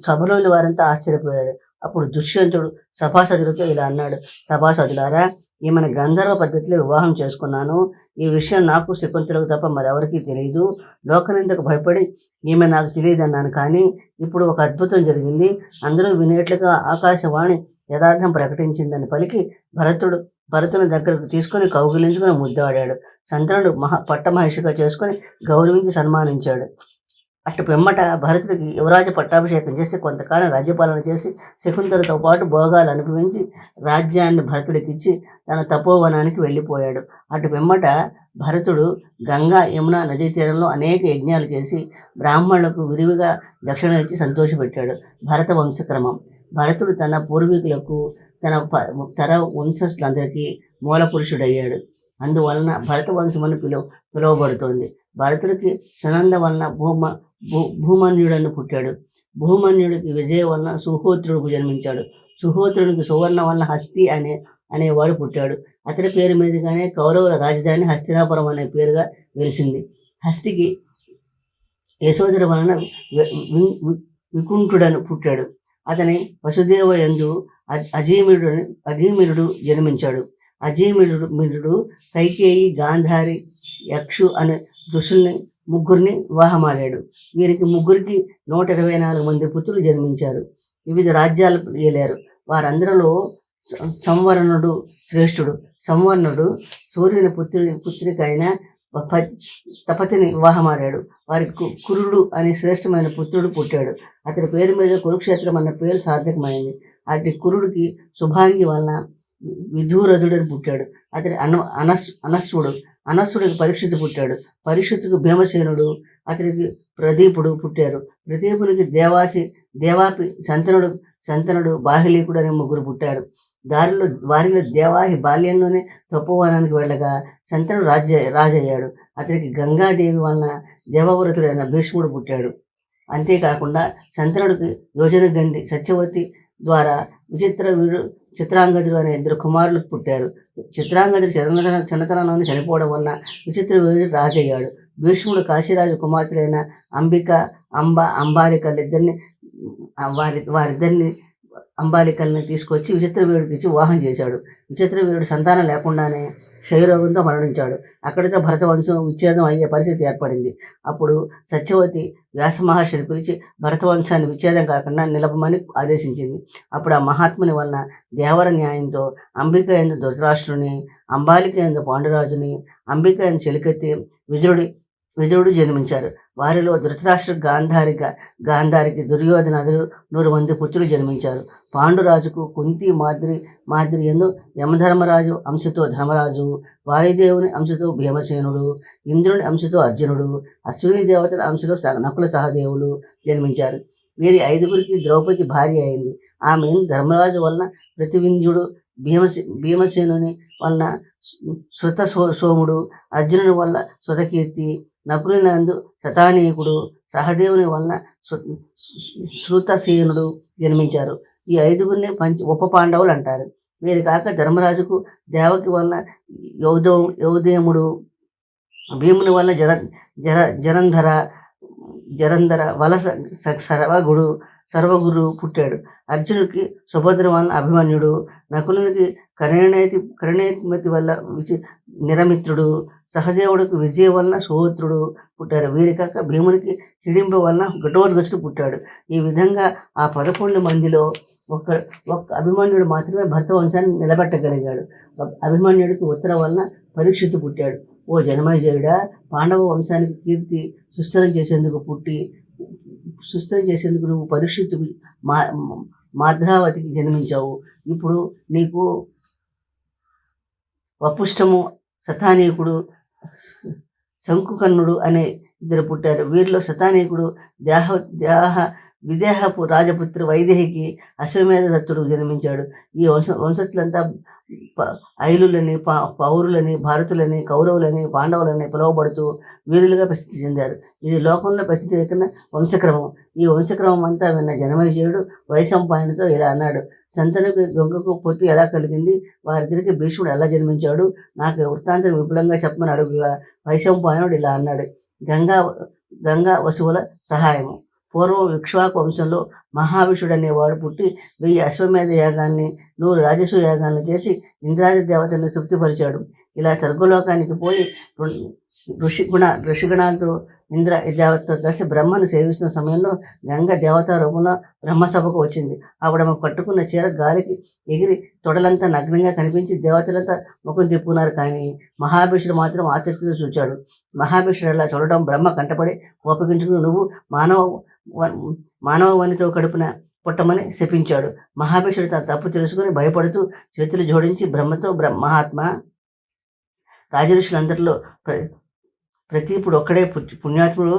సభలోని వారంతా ఆశ్చర్యపోయారు. అప్పుడు దుష్యంతుడు సభాసదులతో ఇలా అన్నాడు, సభాసదులారా, ఈమెను గంధర్వ పద్ధతిలో వివాహం చేసుకున్నాను. ఈ విషయం నాకు శకుంతలకు తప్ప మరెవరికీ తెలియదు. లోకనిందకు భయపడి ఈమె నాకు తెలియదు అన్నాను, కానీ ఇప్పుడు ఒక అద్భుతం జరిగింది. అందరూ వినేట్లుగా ఆకాశవాణి యథార్థం ప్రకటించిందని పలికి భరతుని దగ్గరకు తీసుకొని కౌగిలించుకొని ముద్దాడాడు. శంతనుడు పట్టమహర్షిగా చేసుకొని గౌరవించి సన్మానించాడు. అటు పిమ్మట భరతుడికి యువరాజ పట్టాభిషేకం చేసి కొంతకాలం రాజ్యపాలన చేసి శకుంతలతో పాటు భోగాలు అనుభవించి రాజ్యాన్ని భరతుడికిచ్చి తన తపోవనానికి వెళ్ళిపోయాడు. అటు పిమ్మట భరతుడు గంగా యమున నదీ తీరంలో అనేక యజ్ఞాలు చేసి బ్రాహ్మణులకు విరివిగా దక్షిణ ఇచ్చి సంతోషపెట్టాడు. భరత వంశక్రమం. భరతుడు తన పూర్వీకులకు తన వంశస్థులందరికీ మూల పురుషుడయ్యాడు. అందువలన భరత వంశమని పిలువబడుతోంది. భరతుడికి సునంద వలన భూమన్యుడని పుట్టాడు. భూమన్యుడికి విజయ వలన సుహోత్రుడు జన్మించాడు. సుహోత్రుడికి సువర్ణ వలన హస్తి అనేవాడు పుట్టాడు. అతడి పేరు మీదుగానే కౌరవుల రాజధాని హస్తినాపురం అనే పేరుగా వెలిసింది. హస్తికి యశోధర వలన వికుంఠుడను పుట్టాడు. అతని వసుదేవ యందు అజీమిరుడు జన్మించాడు. అజీమిరుడు కైకేయి, గాంధారి, యక్షు అనే ఋషుల్ని ముగ్గురిని వివాహమాడాడు. వీరికి ముగ్గురికి 124 మంది పుత్రులు జన్మించారు. వివిధ రాజ్యాలు ఏలారు. వారందరిలో సంవర్ణుడు శ్రేష్ఠుడు. సంవర్ణుడు సూర్యుని పుత్రిక అయిన తపతిని వివాహమాడాడు. వారికి కురుడు అనే శ్రేష్టమైన పుత్రుడు పుట్టాడు. అతని పేరు మీద కురుక్షేత్రం అన్న పేరు సార్థకమైంది. అటు కురుడికి శుభాంగి వలన విధూరథుడని పుట్టాడు. అతని అనస్సుడికి పరీక్షిత్తు పుట్టాడు. పరీక్షిత్తుకు భీమసేనుడు, అతనికి ప్రదీపుడు పుట్టారు. ప్రదీపునికి దేవాపి, శంతనుడు, బాహ్లీకుడు అనే ముగ్గురు పుట్టారు. వారిలో దేవాహి బాల్యంలోనే తపోవనానికి వెళ్ళగా శంతనుడు రాజయ్యాడు. అతనికి గంగాదేవి వలన దేవవ్రతుడైన భీష్ముడు పుట్టాడు. అంతేకాకుండా శంతనుడికి యోజనగంధి, సత్యవతి ద్వారా చిత్రాంగదుడు అనే 2 కుమారులు పుట్టారు. చిత్రాంగదుడు చిన్నతనంలోనే చనిపోవడం వలన విచిత్రవీరుడు రాజయ్యాడు. భీష్ముడు కాశీరాజు కుమార్తెలైన వారిద్దరిని అంబాలికల్ని తీసుకొచ్చి విచిత్రవీరుడికి ఇచ్చి వివాహం చేశాడు. విచిత్రవీరుడు సంతానం లేకుండానే క్షయరోగంతో మరణించాడు. అక్కడితో భరతవంశం విచ్ఛేదం అయ్యే పరిస్థితి ఏర్పడింది. అప్పుడు సత్యవతి వ్యాస మహర్షిని పిలిచి భరతవంశాన్ని విచ్ఛేదం కాకుండా నిలపమని ఆదేశించింది. అప్పుడు ఆ మహాత్ముని వలన దేవర న్యాయంతో అంబిక యందు ధృతరాష్ట్రుని, అంబాలిక యందు పాండురాజుని, అంబిక యందు చెలికెత్తి విదురుడు జన్మించారు. వారిలో ధృతరాష్ట్ర గాంధారికి దుర్యోధనాదులు 100 మంది పుత్రులు జన్మించారు. పాండురాజుకు కుంతి మాద్రి యందు యమధర్మరాజు అంశతో ధర్మరాజు, వాయుదేవుని అంశతో భీమసేనుడు, ఇంద్రుని అంశతో అర్జునుడు, అశ్విని దేవతల అంశలో నకుల సహదేవులు జన్మించారు. వీరి 5గురికి ద్రౌపది భార్య అయింది. ఆమె ధర్మరాజు వలన ప్రతివింధ్యుడు, భీమసేనుని వలన సోముడు, అర్జునుని వల్ల శృతకీర్తి, నకులునందు శతానీకుడు, సహదేవుని వలన శృతసేనుడు జన్మించారు. ఈ 5గురిని ఉప పాండవులు అంటారు. వీరి కాక ధర్మరాజుకు దేవకి వలన యౌదేముడు, భీముని వలన జరంధర వలస సర్వగురు పుట్టాడు. అర్జునుడికి సుభద్ర వలన అభిమన్యుడు, నకులునికి కరుణేతిమతి వల్ల నిరమిత్రుడు, సహదేవుడికి విజయ వలన సుహోత్రుడు పుట్టారు. వీరి కాక భీమునికి హిడింబ వలన ఘటోత్కచుడు పుట్టాడు. ఈ విధంగా ఆ 11 మందిలో ఒక్క అభిమన్యుడు మాత్రమే భర్త వంశాన్ని నిలబెట్టగలిగాడు. అభిమన్యుడికి ఉత్తర వలన పరీక్షిత్తు పుట్టాడు. ఓ జనమేజయుడా, పాండవ వంశానికి కీర్తి సుస్థిరం చేసేందుకు నువ్వు పరీక్షిత్తుకు మాద్రావతికి జన్మించావు. ఇప్పుడు నీకు వపుష్టము శతానీకుడు, శంకుకర్ణుడు అనే ఇద్దరు పుట్టారు. వీరిలో శతానీకుడు దేహ దేహ విదేహపు రాజపుత్రి వైదేహికి అశ్వమేధ దత్తుడు జన్మించాడు. ఈ వంశస్థులంతా ఐలులని, పౌరులని, భారతులని, కౌరవులని, పాండవులని పిలువబడుతూ వీరులుగా ప్రసిద్ధి చెందారు. ఇది లోకంలో ప్రసిద్ధి ఎక్కిన వంశక్రమం. ఈ వంశక్రమం అంతా విన్న జనమేజయుడు వైశంపాయనుతో ఇలా అన్నాడు: శంతనుకి గంగకు పొత్తు ఎలా కలిగింది? వారిద్దరికి భీష్ముడు ఎలా జన్మించాడు? నాకు వృత్తాంతం విపులంగా చెప్పమని అడుగుగా వైశంపాయనుడు ఇలా అన్నాడు: గంగా వసువుల సహాయము. పూర్వం ఇక్ష్వాకు వంశంలో మహావిషుడు అనేవాడు పుట్టి 1000 అశ్వమేధ యాగాల్ని 100 రాజసూ యాగాల్ని చేసి ఇంద్రాది దేవతలను తృప్తిపరిచాడు. ఇలా స్వర్గలోకానికి పోయి ఋషిగణాలతో ఇంద్ర దేవతతో కలిసి బ్రహ్మను సేవిస్తున్న సమయంలో గంగ దేవతా రూపంలో బ్రహ్మసభకు వచ్చింది. ఆవిడ కట్టుకున్న చీర గాలికి ఎగిరి తొడలంతా నగ్నంగా కనిపించి దేవతలంతా ముఖం తిప్పుకున్నారు. కానీ మహాభిషుడు మాత్రం ఆసక్తితో చూచాడు. మహాభిషుడు అలా చూడడం బ్రహ్మ కంటపడి కోపగించుకుని నువ్వు మానవ వనితో కడుపున పుట్టమని శపించాడు. మహాభిషుడు తన తప్పు తెలుసుకుని భయపడుతూ చేతులు జోడించి బ్రహ్మతో మహాత్మ, రాజఋషులందరిలో ప్రతీపుడు ఒక్కడే పుణ్యాత్ముడు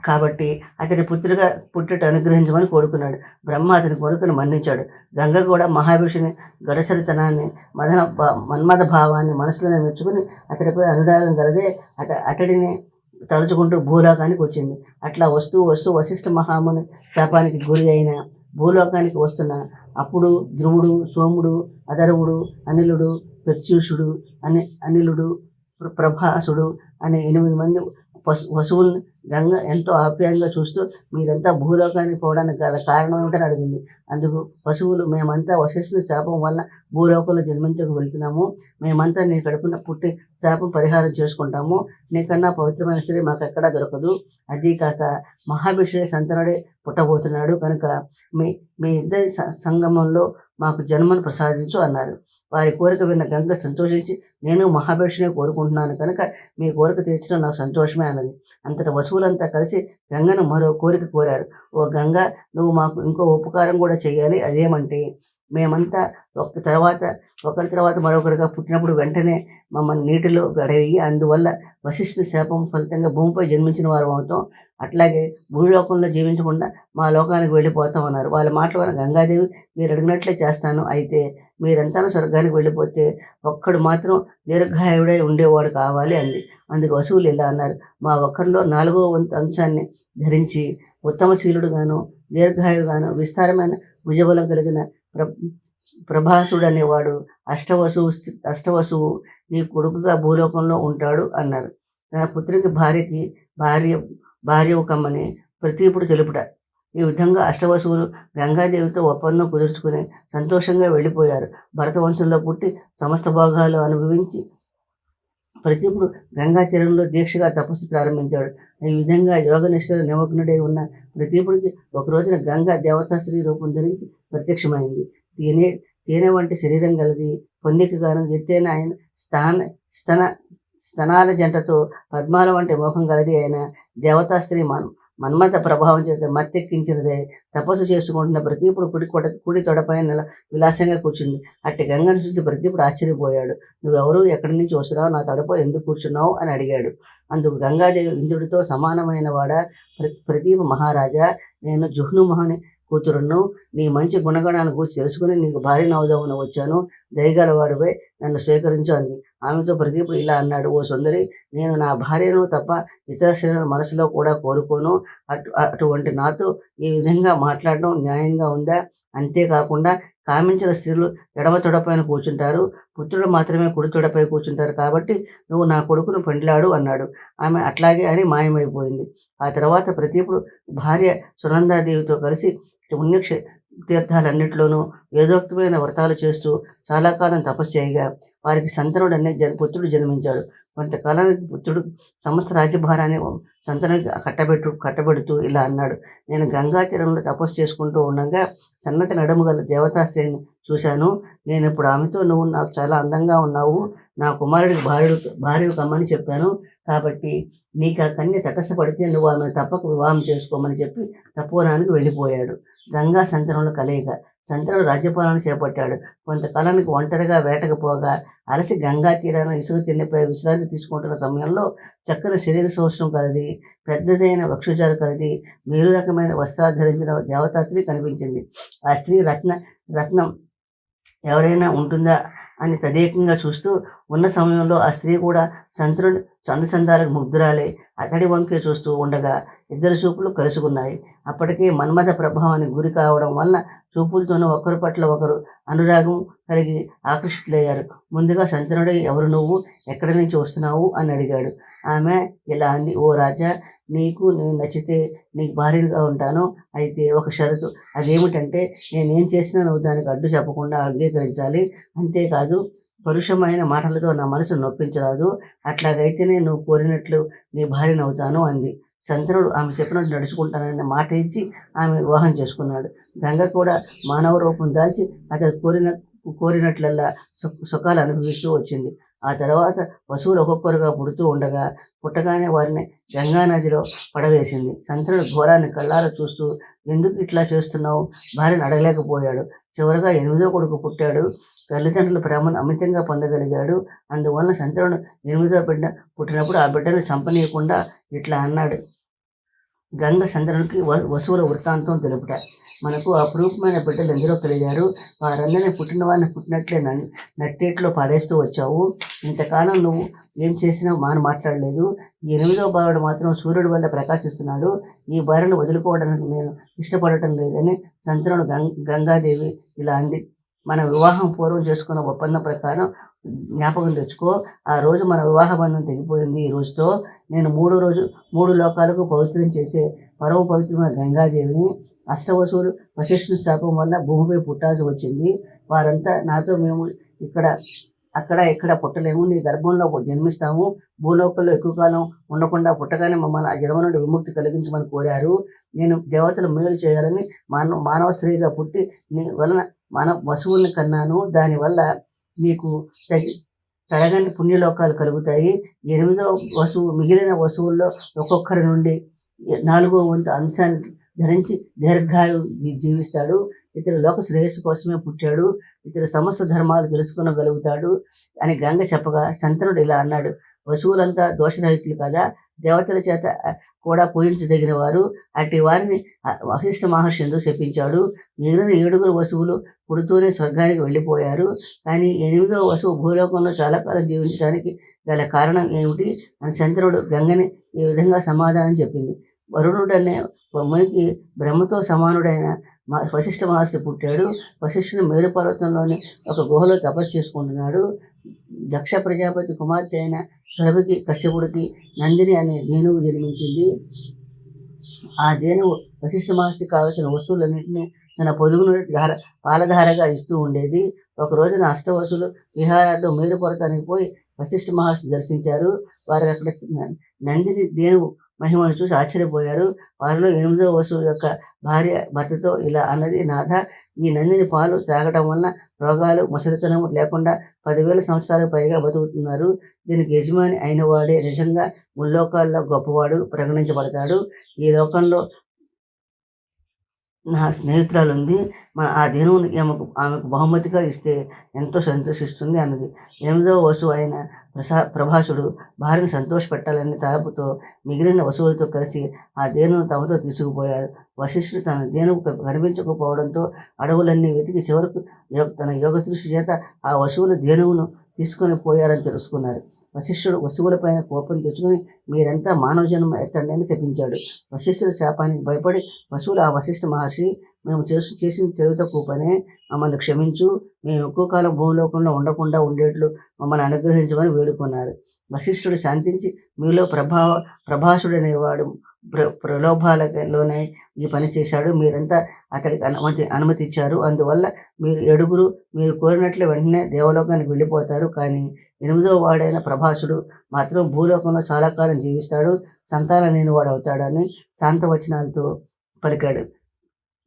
కాబట్టి అతని పుత్రుడిగా పుట్టేట అనుగ్రహించమని కోరుకున్నాడు. బ్రహ్మ అతని కోరికను మన్నించాడు. గంగ కూడా మహాభిషుని గడసరితనాన్ని, మన్మథ భావాన్ని మనసులోనే మెచ్చుకుని అతడిపై అనురాగం కలదే అతడిని తలుచుకుంటూ భూలోకానికి వచ్చింది. అట్లా వస్తూ వశిష్ఠ మహాముని శాపానికి గురి అయిన భూలోకానికి వస్తున్న అప్పుడు ధ్రువుడు, సోముడు, అధర్వుడు, అనిలుడు, ప్రత్యూషుడు, అనిలుడు, ప్రభాసుడు అనే 8 మంది వసువుల్ని గంగ ఎంతో ఆప్యాయంగా చూస్తూ మీరంతా భూలోకానికి పోవడానికి గల కారణం ఏమిటని అడిగింది. అందుకు పశువులు, మేమంతా వశిష్ఠుని శాపం వల్ల భూలోకంలో జన్మించకు వెళ్తున్నాము. మేమంతా నీ కడుపున పుట్టి శాపం పరిహారం చేసుకుంటాము. నీకన్నా పవిత్రమైన స్త్రీ మాకెక్కడా దొరకదు. అదీ కాక మహాభిషుడే సంతనుడే పుట్టబోతున్నాడు కనుక మీ ఇద్దరి సంగమంలో మాకు జన్మను ప్రసాదించు అన్నారు. వారి కోరిక విన్న గంగ సంతోషించి నేను మహాభిషునే కోరుకుంటున్నాను కనుక మీ కోరిక తీర్చడం నాకు సంతోషమే అన్నది. అంతటా వసువులంతా కలిసి గంగను మరో కోరిక కోరారు. ఓ గంగ, నువ్వు మాకు ఇంకో ఉపకారం కూడా చేయాలి. అదేమంటే మేమంతా ఒకరి తర్వాత మరొకరిగా పుట్టినప్పుడు వెంటనే మమ్మల్ని నీటిలో పడేయి. అందువల్ల వశిష్ఠ శాపం ఫలితంగా భూమిపై జన్మించిన వారు అవుతాం. అట్లాగే భూలోకంలో జీవించకుండా మా లోకానికి వెళ్ళిపోతామన్నారు. వాళ్ళ మాటలు వల్ల గంగాదేవి మీరు అడిగినట్లే చేస్తాను. అయితే మీరంతా స్వర్గానికి వెళ్ళిపోతే ఒక్కడు మాత్రం దీర్ఘాయుడై ఉండేవాడు కావాలి అంది. అందుకు వసువులు ఇలా అన్నారు: మా ఒక్కరిలో 4వ వంతు అంశాన్ని ధరించి ఉత్తమశీలుడుగాను దీర్ఘాయుగాను విస్తారమైన భుజబలం కలిగిన ప్రభాసుడు అనేవాడు అష్టవసువు నీ కొడుకుగా భూలోకంలో ఉంటాడు అన్నారు. తన పుత్రికి భార్య కమ్మని ప్రతీపుడు తెలుపుట. ఈ విధంగా అష్టవసువులు గంగాదేవితో ఒప్పందం కుదుర్చుకుని సంతోషంగా వెళ్ళిపోయారు. భరతవంశంలో పుట్టి సమస్త భోగాలు అనుభవించి ప్రతీపుడు గంగా తీరంలో దీక్షగా తపస్సు ప్రారంభించాడు. ఈ విధంగా యోగనిష్టలో నిమగ్నుడై ఉన్న ప్రతీపుడికి ఒక రోజున గంగా దేవతాశ్రీ రూపం ధరించి ప్రత్యక్షమైంది. తేనె వంటి శరీరం గలది, పొందికగాను ఎత్తైన ఆయన స్తనాల జంటతో పద్మాల వంటి ముఖం గలది అయిన దేవతాస్త్రీ మన్మథ ప్రభావం చేత మత్తెక్కించినదే తపస్సు చేసుకుంటున్న ప్రతీపుడు కుడి తొడపైన విలాసంగా కూర్చుంది. అట్టి గంగను చూసి ప్రతీపుడు ఆశ్చర్యపోయాడు. నువ్వెవరు, ఎక్కడి నుంచి వస్తున్నావు, నా తొడపై ఎందుకు కూర్చున్నావు అని అడిగాడు. అందుకు గంగాదేవి ఇంద్రుడితో సమానమైన వాడా ప్రతీప మహారాజా, నేను జుహ్నుమహని కూతురును, నీ మంచి గుణగణాలను కూర్చి తెలుసుకుని నీకు భార్యనవుదామని వచ్చాను. దయగలవాడిపై నన్ను స్వీకరించు అంది. ఆమెతో ప్రదీపుడు ఇలా అన్నాడు: ఓ సుందరి, నేను నా భార్యను తప్ప ఇతర స్త్రీలను మనసులో కూడా కోరుకోను. అటువంటి నాతో ఈ విధంగా మాట్లాడడం న్యాయంగా ఉందా? అంతేకాకుండా కామించిన స్త్రీలు ఎడమ తొడపైన కూర్చుంటారు, పుత్రుడు మాత్రమే కుడి తొడపై కూర్చుంటారు. కాబట్టి నువ్వు నా కొడుకును పెండ్లాడు అన్నాడు. ఆమె అట్లాగే అని మాయమైపోయింది. ఆ తర్వాత ప్రతీపుడు భార్య సునందాదేవితో కలిసి పుణ్యక్ష తీర్థాలన్నింటిలోనూ వేదోక్తమైన వ్రతాలు చేస్తూ చాలా కాలం తపస్సు చేయగా వారికి సంతనుడు అనే పుత్రుడు జన్మించాడు. కొంతకాలానికి పుత్రుడు సమస్త రాజ్యభారాన్ని సంతనుడికి కట్టబెడుతూ ఇలా అన్నాడు: నేను గంగా తీరంలో తపస్సు చేసుకుంటూ ఉండగా సన్నటి నడుము గల దేవతాశ్రేణిని చూశాను. నేను ఇప్పుడు ఆమెతో, నువ్వు నాకు చాలా అందంగా ఉన్నావు, నా కుమారుడికి భార్య కమ్మని చెప్పాను. కాబట్టి నీకు ఆ కన్య తటస్థపడితే నువ్వు ఆమెను తప్పక వివాహం చేసుకోమని చెప్పి తపోవనానికి వెళ్ళిపోయాడు. గంగా శంతనుల కలయిక. శంతనుడు రాజ్యపాలన చేపట్టాడు. కొంతకాలానికి ఒంటరిగా వేటకు పోగా అలసి గంగా తీరాన ఇసుక తిన్నపై విశ్రాంతి తీసుకుంటున్న సమయంలో చక్కని శరీర సౌష్ఠవం కలది, పెద్దదైన వక్షోజాలు కలది, మేలు రకమైన వస్త్రాలు ధరించిన దేవతా స్త్రీ కనిపించింది. ఆ స్త్రీ రత్నం ఎవరైనా ఉంటుందా అని తదేకంగా చూస్తూ ఉన్న సమయంలో ఆ స్త్రీ కూడా సంతుని చందచందాలకు ముగ్ధురాలే అతడి వంకే చూస్తూ ఉండగా ఇద్దరు చూపులు కలుసుకున్నాయి. అప్పటికే మన్మథ ప్రభావానికి గురి కావడం వలన చూపులతోనూ ఒకరి పట్ల ఒకరు అనురాగం కలిగి ఆకర్షితులయ్యారు. ముందుగా శంతనుడే, ఎవరు నువ్వు, ఎక్కడి నుంచి వస్తున్నావు అని అడిగాడు. ఆమె ఇలా అంది, ఓ రాజా, నీకు నేను నచ్చితే నీకు భార్యగా ఉంటాను. అయితే ఒక షరతు. అదేమిటంటే నేనేం చేసినా నువ్వు దానికి అడ్డు చెప్పకుండా అంగీకరించాలి. అంతేకాదు పరుషమైన మాటలతో నా మనసు నొప్పించరాదు. అట్లాగైతేనే నువ్వు కోరినట్లు నీ భార్యనవుతాను అంది. శంతనుడు ఆమె చెప్పినట్టు నడుచుకుంటానని మాట ఇచ్చి ఆమె వివాహం చేసుకున్నాడు. గంగ కూడా మానవ రూపం దాల్చి అతడు కోరినట్లల్లా సుఖాలు అనుభవిస్తూ వచ్చింది. ఆ తర్వాత పశువులు ఒక్కొక్కరుగా పుడుతూ ఉండగా పుట్టగానే వారిని గంగా నదిలో పడవేసింది. శంతనుడు ఘోరాన్ని కళ్ళారా చూస్తూ ఎందుకు ఇట్లా చేస్తున్నావు భార్యను అడగలేకపోయాడు. చివరగా 8వ కొడుకు పుట్టాడు. తల్లిదండ్రుల ప్రేమను అమితంగా పొందగలిగాడు. అందువలన శంతనుడు 8వ బిడ్డ పుట్టినప్పుడు ఆ బిడ్డను చంపనీయకుండా ఇట్లా అన్నాడు. గంగ శంతనుడికి వసువుల వృత్తాంతం తెలుపుట. మనకు అపురూపమైన బిడ్డలు ఎందరో కలిగారు. వారందరినీ పుట్టిన వారిని పుట్టినట్లే నట్టేట్లో పాడేస్తూ వచ్చావు. ఇంతకాలం నువ్వు ఏం చేసినా మాట్లాడలేదు. ఈ 8వ బాలుడు మాత్రం సూర్యుడి వల్ల ప్రకాశిస్తున్నాడు. ఈ భార్యను వదులుకోవడానికి నేను ఇష్టపడటం లేదని శంతనుడు గంగాదేవి ఇలా అంది. మన వివాహం పూర్వం చేసుకున్న ఒప్పందం ప్రకారం జ్ఞాపకం తెచ్చుకో. ఆ రోజు మన వివాహ బంధం తెగిపోయింది. ఈ రోజుతో నేను 3 లోకాలకు పవిత్రం చేసే పరమ పవిత్రమైన గంగాదేవిని అష్టవసువులు వశిష్ఠుని శాపం వల్ల భూమిపై పుట్టాల్సి వచ్చింది. వారంతా నాతో మేము ఇక్కడ పుట్టలేము, నీ గర్భంలో జన్మిస్తాము, భూలోకంలో ఎక్కువ కాలం ఉండకుండా పుట్టగానే మమ్మల్ని ఆ జన్మ నుండి విముక్తి కలిగించమని కోరారు. నేను దేవతలు మేలు చేయాలని మానవ స్త్రీగా పుట్టి నీ వలన వసువుల్ని కన్నాను. దానివల్ల నీకు తరగని పుణ్యలోకాలు కలుగుతాయి. 8వ వసువు మిగిలిన వసువుల్లో ఒక్కొక్కరి నుండి 4వ వంతు అంశాన్ని ధరించి దీర్ఘాయు జీవిస్తాడు. ఇతడు లోక శ్రేయస్సు కోసమే పుట్టాడు. ఇతడు సమస్త ధర్మాలు తెలుసుకోగలుగుతాడు అని గంగ చెప్పగా శంతనుడు ఇలా అన్నాడు. వసువులంతా దోషరహితులు కదా, దేవతల చేత కూడా పూజించదగిన వారు. అట్టి వారిని వశిష్ఠ మహర్షి ఎందుకు శపించాడు. మిగిలిన 7 వసువులు పుడుతూనే స్వర్గానికి వెళ్ళిపోయారు. కానీ 8వ వసువు భూలోకంలో చాలా కాలం జీవించడానికి గల కారణం ఏమిటి అని శంతనుడు గంగని ఈ విధంగా సమాధానం చెప్పింది. వరుణుడనే మునికి బ్రహ్మతో సమానుడైన వశిష్ఠ మహర్షి పుట్టాడు. వశిష్ఠుని మేరు పర్వతంలోని ఒక గుహలో తపస్సు చేసుకుంటున్నాడు. దక్ష ప్రజాపతి కుమార్తె అయిన సురభికి కశ్యపుడికి నందిని అనే ధేనువు జన్మించింది. ఆ ధేనువు వశిష్ఠ మహర్షికి కావలసిన వస్తువులన్నింటినీ తన పొదుగును పాలధారగా ఇస్తూ ఉండేది. ఒక రోజున అష్టవసులు విహారార్థం మేరు పర్వతానికి పోయి వశిష్ఠ మహర్షి దర్శించారు. వారు అక్కడ నందిని ధేనువు మహిమను చూసి ఆశ్చర్యపోయారు. వారిలో 8వ వసువు యొక్క భార్య భర్తతో ఇలా అన్నది, నాథ, ఈ నందిని పాలు తాగటం వలన రోగాలు ముసలితనం లేకుండా 10,000 సంవత్సరాలకు పైగా బతుకుతున్నారు. దీనికి యజమాని అయిన వాడే నిజంగా ముల్లోకాల్లో గొప్పవాడు పరిగణించబడతాడు. ఈ లోకంలో నా స్నేహితురాలు ఉంది. ఆ ధేనువుని ఆమెకు బహుమతిగా ఇస్తే ఎంతో సంతోషిస్తుంది అన్నది. 8వ వసువు అయిన ప్రభాసుడు భార్యను సంతోషపెట్టాలనే తలపుతో మిగిలిన వసువులతో కలిసి ఆ ధేనువును తమతో తీసుకుపోయారు. వశిష్ఠుడు తన ధేనువు కనిపించకపోవడంతో అడవులన్నీ వెతికి చివరకు తన యోగ దృష్టి చేత ఆ వసువులు ధేనువును తీసుకొని పోయారని తెలుసుకున్నారు. వశిష్ఠుడు వసువులపైన కోపం తెచ్చుకొని మీరంతా మానవ జన్మ ఎత్తండి అని శపించాడు. వశిష్ఠుడి శాపానికి భయపడి వసువులు ఆ వశిష్ఠ మహర్షి, మేము చేసిన తెలివి తక్కువ పనే, మమ్మల్ని క్షమించు, మేము ఎక్కువ కాలం భూలోకంలో ఉండకుండా ఉండేట్లు మమ్మల్ని అనుగ్రహించమని వేడుకున్నారు. వశిష్ఠుడు శాంతించి, మీలో ప్రభాసుడనేవాడు ప్రలోభాలలోనే ఈ పని చేశాడు. మీరంతా అతడికి అనుమతి ఇచ్చారు. అందువల్ల మీరు 7 మీరు కోరినట్లే వెంటనే దేవలోకానికి వెళ్ళిపోతారు. కానీ 8వ వాడైన ప్రభాసుడు మాత్రం భూలోకంలో చాలా కాలం జీవిస్తాడు, సంతానం లేని వాడు అవుతాడని శాంతవచనాలతో పలికాడు.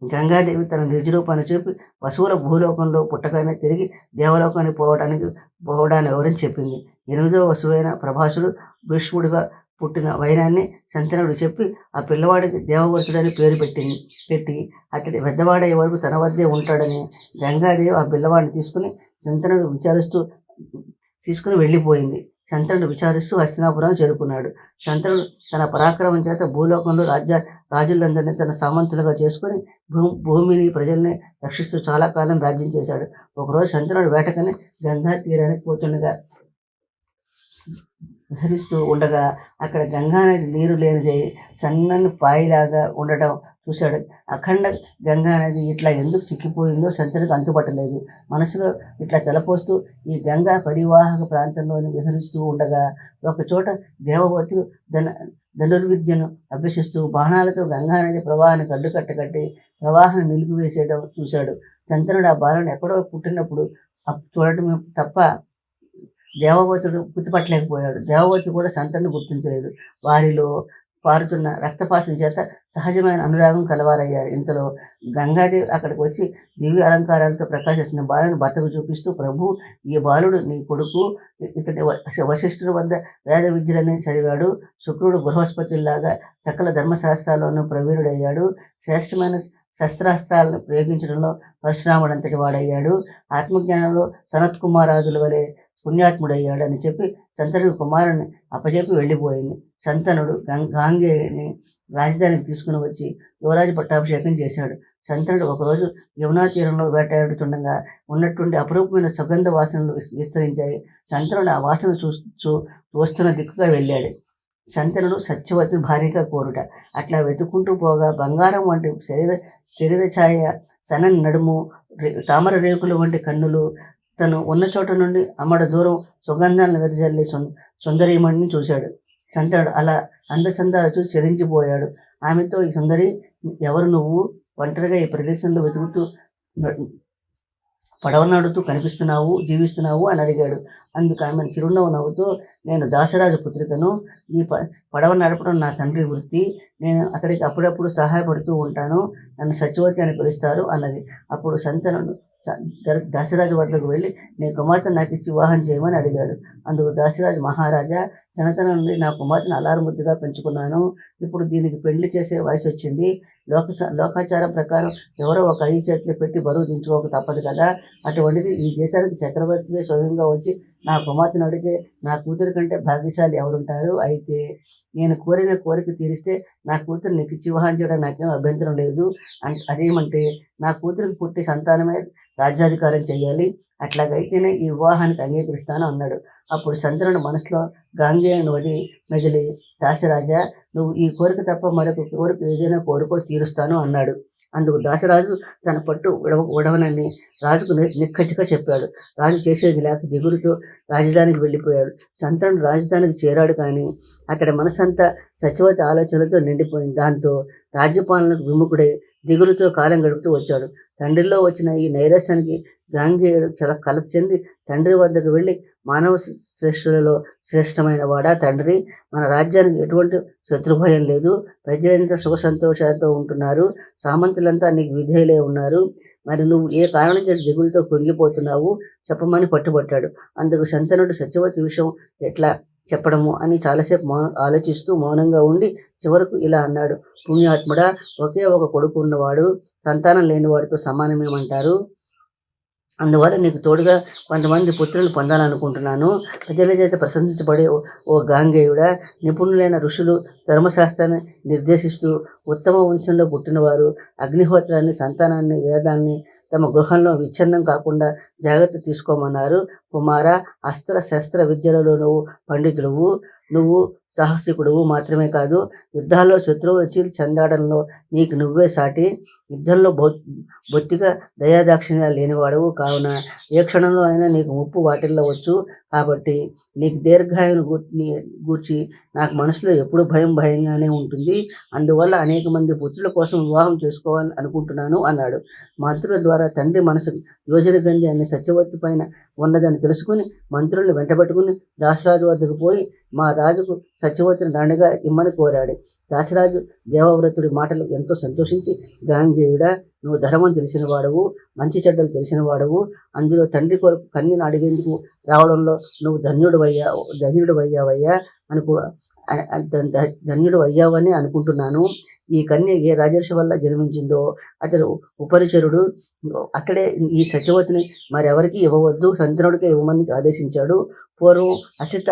గంగాదేవి తన నిజరూపాన్ని చూపి పశువుల భూలోకంలో పుట్టగానే తిరిగి దేవలోకానికి పోవడాన్ని వివరించి చెప్పింది. 8వ వసువైన ప్రభాసుడు భీష్ముడిగా పుట్టిన వైనాన్ని శంతనుడు చెప్పి ఆ పిల్లవాడికి దేవవ్రతుడని పేరు పెట్టి అతడి పెద్దవాడయ్యే వరకు తన వద్దే ఉంటాడని గంగాదేవి ఆ పిల్లవాడిని తీసుకుని వెళ్ళిపోయింది. శంతనుడు విచారిస్తూ హస్తినాపురం చేరుకున్నాడు. శంతనుడు తన పరాక్రమం చేత భూలోకంలో రాజులందరినీ తన సామంతులుగా చేసుకుని భూమిని ప్రజల్ని రక్షిస్తూ చాలా కాలం రాజ్యం చేశాడు. ఒకరోజు శంతనుడు వేటకని గంగా తీరానికి పోతుండగా విహరిస్తూ ఉండగా అక్కడ గంగా నది నీరు లేనిది సన్నని పాయిలాగా ఉండటం చూశాడు. అఖండ గంగా నది ఇట్లా ఎందుకు చిక్కిపోయిందో శంతనుడికి అంతుపట్టలేదు. మనసులో ఇట్లా తలపోస్తూ ఈ గంగా పరివాహక ప్రాంతంలోని విహరిస్తూ ఉండగా ఒకచోట దేవవతులు ధనుర్విద్యను అభ్యసిస్తూ బాణాలతో గంగానది ప్రవాహాన్ని కట్టి ప్రవాహాన్ని నిలిపివేసేయడం చూశాడు. శంతనుడు ఆ బాలను ఎక్కడో పుట్టినప్పుడు చూడటం తప్ప దేవవతుడు గుర్తుపట్టలేకపోయాడు. దేవవతి కూడా శంతనుడు గుర్తించలేదు. వారిలో పారుతున్న రక్తపాతం చేత సహజమైన అనురాగం కలవారయ్యారు. ఇంతలో గంగాదేవి అక్కడికి వచ్చి దివ్య అలంకారాలతో ప్రకాశిస్తున్న బాలను భర్తకు చూపిస్తూ, ప్రభు, ఈ బాలుడు నీ కొడుకు. ఇతడి వశిష్ఠుడి వద్ద వేద విద్యలని చదివాడు. శుక్రుడు బృహస్పతిలాగా సకల ధర్మశాస్త్రాల్లోనూ ప్రవీణుడయ్యాడు. శ్రేష్టమైన శస్త్రాస్త్రాలను ప్రయోగించడంలో పరశురాముడంతటి వాడయ్యాడు. ఆత్మజ్ఞానంలో సనత్కుమారాదుల వలె పుణ్యాత్ముడయ్యాడు అని చెప్పి శంతనుడు కుమారుని అప్పచెప్పి వెళ్ళిపోయింది. శంతనుడు గాంగేయుని రాజధానికి తీసుకుని వచ్చి యువరాజు పట్టాభిషేకం చేశాడు. శంతనుడు ఒకరోజు యమునా తీరంలో వేటాడుతుండగా ఉన్నట్టుండి అపురూపమైన సుగంధ వాసనలు విస్తరించాయి. శంతనుడు ఆ వాసన చూస్తున్న దిక్కుగా వెళ్ళాడు. శంతనుడు సత్యవతిని భార్యగా కోరుట. అట్లా వెతుక్కుంటూ పోగా బంగారం వంటి శరీర ఛాయ, సనని నడుము, తామర రేకుల వంటి కన్నులు, తను ఉన్న చోట నుండి అమ్మడ దూరం సుగంధాలను వెదజల్లి సుందరీమణిని చూశాడు. శంతనుడు అలా అందచందాలు చూసి చెదించిపోయాడు. ఆమెతో, ఈ సుందరి ఎవరు? నువ్వు ఒంటరిగా ఈ ప్రదేశంలో వెతుకుతూ పడవ నడుతూ జీవిస్తున్నావు అని అడిగాడు. అందుకు ఆమె చిరునవ్వు నవ్వుతూ, నేను దాసరాజు పుత్రికను. ఈ పడవ నడపడం నా తండ్రి వృత్తి. నేను అతడికి అప్పుడప్పుడు సహాయపడుతూ ఉంటాను. నన్ను సత్యవతి అని పిలుస్తారు అన్నది. అప్పుడు శంతనుడు దాసరాజు వద్దకు వెళ్ళి, నీ కుమార్తె నాకు ఇచ్చి వివాహం చేయమని అడిగాడు. అందుకు దాసరాజు, మహారాజా, చిన్నతనం నుండి నా కుమార్తెను అల్లారుముద్దుగా పెంచుకున్నాను. ఇప్పుడు దీనికి పెళ్లి చేసే వయసు వచ్చింది. లోకాచారం ప్రకారం ఎవరో ఒక 5 చెట్లు పెట్టి బరువు దించుకోక తప్పదు కదా. అటువంటిది ఈ దేశానికి చక్రవర్తివే స్వయంగా వచ్చి నా కుమార్తెను అడిగితే నా కూతురి కంటే భాగ్యశాలి ఎవరుంటారు? అయితే నేను కోరిన కోరిక తీరిస్తే నా కూతురు నీకు ఇచ్చి వివాహం చేయడం నాకేం అభ్యంతరం లేదు. అదేమంటే నా కూతురికి పుట్టి సంతానమే రాజ్యాధికారం చెయ్యాలి. అట్లాగైతేనే ఈ వివాహానికి అంగీకరిస్తాను అన్నాడు. అప్పుడు శంతనుడు మనసులో గాంగేయుని మెదిలి, దాసరాజా, నువ్వు ఈ కోరిక తప్ప మరొక కోరిక ఏదైనా కోరుకో, తీరుస్తాను అన్నాడు. అందుకు దాసరాజు తన పట్టు ఉడవనని రాజుకు నిక్కచ్చిగా చెప్పాడు. రాజు చేసేది లేక దిగులుతో రాజధానికి వెళ్ళిపోయాడు. శంతనుడు రాజధానికి చేరాడు, కానీ అక్కడ మనసంతా సత్యవతి ఆలోచనలతో నిండిపోయింది. దాంతో రాజ్యపాలనకు విముఖుడై దిగులుతో కాలం గడుపుతూ వచ్చాడు. తండ్రిలో వచ్చిన ఈ నైరాశ్యానికి గాంగేయుడు చాలా కలత చెంది తండ్రి వద్దకు వెళ్ళి, మానవ శ్రేష్ఠులలో శ్రేష్టమైన వాడా తండ్రి, మన రాజ్యానికి ఎటువంటి శత్రుభయం లేదు. ప్రజలంతా సుఖ సంతోషాలతో ఉంటున్నారు. సామంతులంతా నీకు విధేయులే ఉన్నారు. మరి నువ్వు ఏ కారణం చేసి దిగులతో కుంగిపోతున్నావు చెప్పమని పట్టుబట్టాడు. అందుకు శంతనుడు సత్యవతి విషయం ఎట్లా చెప్పడము అని చాలాసేపు ఆలోచిస్తూ మౌనంగా ఉండి చివరకు ఇలా అన్నాడు. పుణ్యాత్ముడా, ఒకే ఒక కొడుకు ఉన్నవాడు సంతానం లేనివాడితో సమానమేమంటారు. అందువల్ల నీకు తోడుగా కొంతమంది పుత్రులు పొందాలనుకుంటున్నాను. ప్రజల చేత ప్రశంసించబడే ఓ గాంగేయుడా, నిపుణులైన ఋషులు ధర్మశాస్త్రాన్ని నిర్దేశిస్తూ ఉత్తమ వంశంలో పుట్టినవారు అగ్నిహోత్రాన్ని, సంతానాన్ని, వేదాన్ని తమ గృహంలో విచ్ఛిన్నం కాకుండా జాగ్రత్త తీసుకోమన్నారు. కుమార, అస్త్ర శస్త్ర విద్యలలో నువ్వు పండితుడువు. నువ్వు సాహసికుడువు మాత్రమే కాదు, యుద్ధాల్లో శత్రువులు చీల్చి చెందాడంలో నీకు నువ్వే సాటి. యుద్ధంలో బొత్తిగా దయాదాక్షిణ్యాలు లేనివాడవు. కావున ఏ క్షణంలో అయినా నీకు ముప్పు వాటిల్లవచ్చు. కాబట్టి నీకు దీర్ఘాయును గూర్చి నాకు మనసులో ఎప్పుడు భయంగానే ఉంటుంది. అందువల్ల అనేక మంది పుత్రుల కోసం వివాహం చేసుకోవాలని అనుకుంటున్నాను అన్నాడు. మంత్రుల ద్వారా తండ్రి మనసు యోజన గంధి అనే సత్యవతి పైన ఉన్నదని తెలుసుకుని మంత్రుల్ని వెంటబెట్టుకుని దాసరాజు వద్దకు పోయి మా రాజుకు సత్యవతిని రాణిగా ఇమ్మని కోరాడు. దాసరాజు దేవవ్రతుడి మాటలు ఎంతో సంతోషించి, గాంగేయుడా, నువ్వు ధర్మం తెలిసిన వాడవు, మంచి చెడ్డలు తెలిసిన వాడవు, అందులో తండ్రి కొరకు కన్యను అడిగేందుకు రావడంలో నువ్వు ధన్యుడు అయ్యావయ్యా ధన్యుడు అయ్యావని అనుకుంటున్నాను. ఈ కన్య ఏ రాజర్షి వల్ల జన్మించిందో అతడు ఉపరిచరుడు, అతడే ఈ సత్యవతిని మరెవరికి ఇవ్వవద్దు, శంతనుడికే ఇవ్వమని ఆదేశించాడు. పూర్వం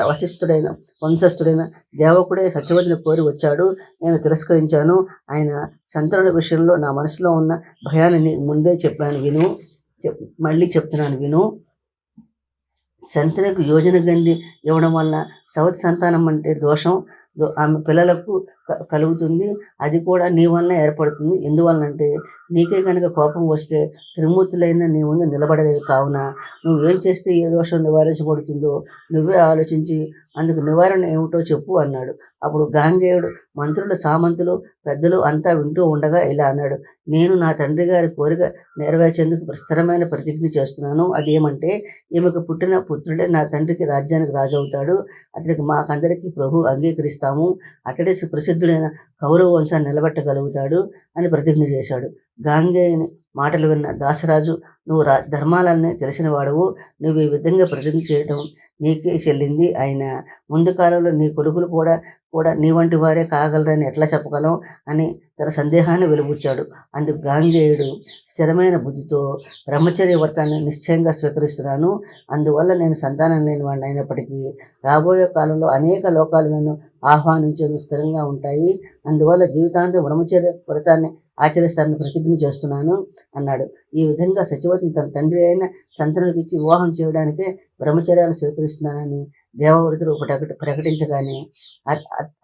వశిష్ఠుడైన వంశస్థుడైన దేవకుడే సత్యవతిని కోరి వచ్చాడు. నేను తిరస్కరించాను. ఆయన శంతనుడి విషయంలో నా మనసులో ఉన్న భయాన్ని ముందే చెప్పాను విను. మళ్ళీ చెప్తున్నాను విను. శంతనకు యోజన గంధి ఇవ్వడం వల్ల సవతి సంతానం అంటే దోషం ఆమె పిల్లలకు కలుగుతుంది. అది కూడా నీ వలన ఏర్పడుతుంది. ఎందువలనంటే నీకే కనుక కోపం వస్తే త్రిమూర్తులైన నీ ముందు నిలబడలేదు. కావున నువ్వు ఏం చేస్తే ఏ దోషం నివారించబడుతుందో నువ్వే ఆలోచించి అందుకు నివారణ ఏమిటో చెప్పు అన్నాడు. అప్పుడు గాంగేయుడు మంత్రులు, సామంతులు, పెద్దలు అంతా వింటూ ఉండగా ఇలా అన్నాడు. నేను నా తండ్రి గారి కోరిక నెరవేర్చేందుకు స్థిరమైన ప్రతిజ్ఞ చేస్తున్నాను. అదేమంటే ఈమెకు పుట్టిన పుత్రుడే నా తండ్రికి రాజ్యానికి రాజు అవుతాడు. అతడికి మాకందరికీ ప్రభు అంగీకరిస్తాము. అతడే ప్రసిద్ధుడైన కౌరవ వంశాన్ని నిలబెట్టగలుగుతాడు అని ప్రతిజ్ఞ చేశాడు. గాంగేయుని మాటలు విన్న దాసరాజు, నువ్వు ధర్మాలన్నీ తెలిసిన వాడవు, నువ్వు ఈ విధంగా ప్రతిజ్ఞ చేయడం నీకే చెల్లింది. ఆయన ముందు కాలంలో నీ కొడుకులు కూడా నీ వంటి వారే కాగలరని ఎట్లా చెప్పగలం అని తన సందేహాన్ని వెలుబుచ్చాడు. అందుకు గాంగేయుడు స్థిరమైన బుద్ధితో బ్రహ్మచర్య వ్రతాన్ని నిశ్చయంగా స్వీకరిస్తున్నాను. అందువల్ల నేను సంతానం లేని వాడిని అయినప్పటికీ రాబోయే కాలంలో అనేక లోకాలు నన్ను ఆహ్వానించేందుకు స్థిరంగా ఉంటాయి. అందువల్ల జీవితాంతం బ్రహ్మచర్య వ్రతాన్ని ఆచరిస్తానని ప్రతిజ్ఞ చేస్తున్నాను అన్నాడు. ఈ విధంగా సత్యవతిని తన తండ్రి అయిన శంతనుడికి ఇచ్చి వివాహం చేయడానికే బ్రహ్మచర్యాన్ని స్వీకరిస్తున్నానని దేవవ్రతుడు ప్రకటించగానే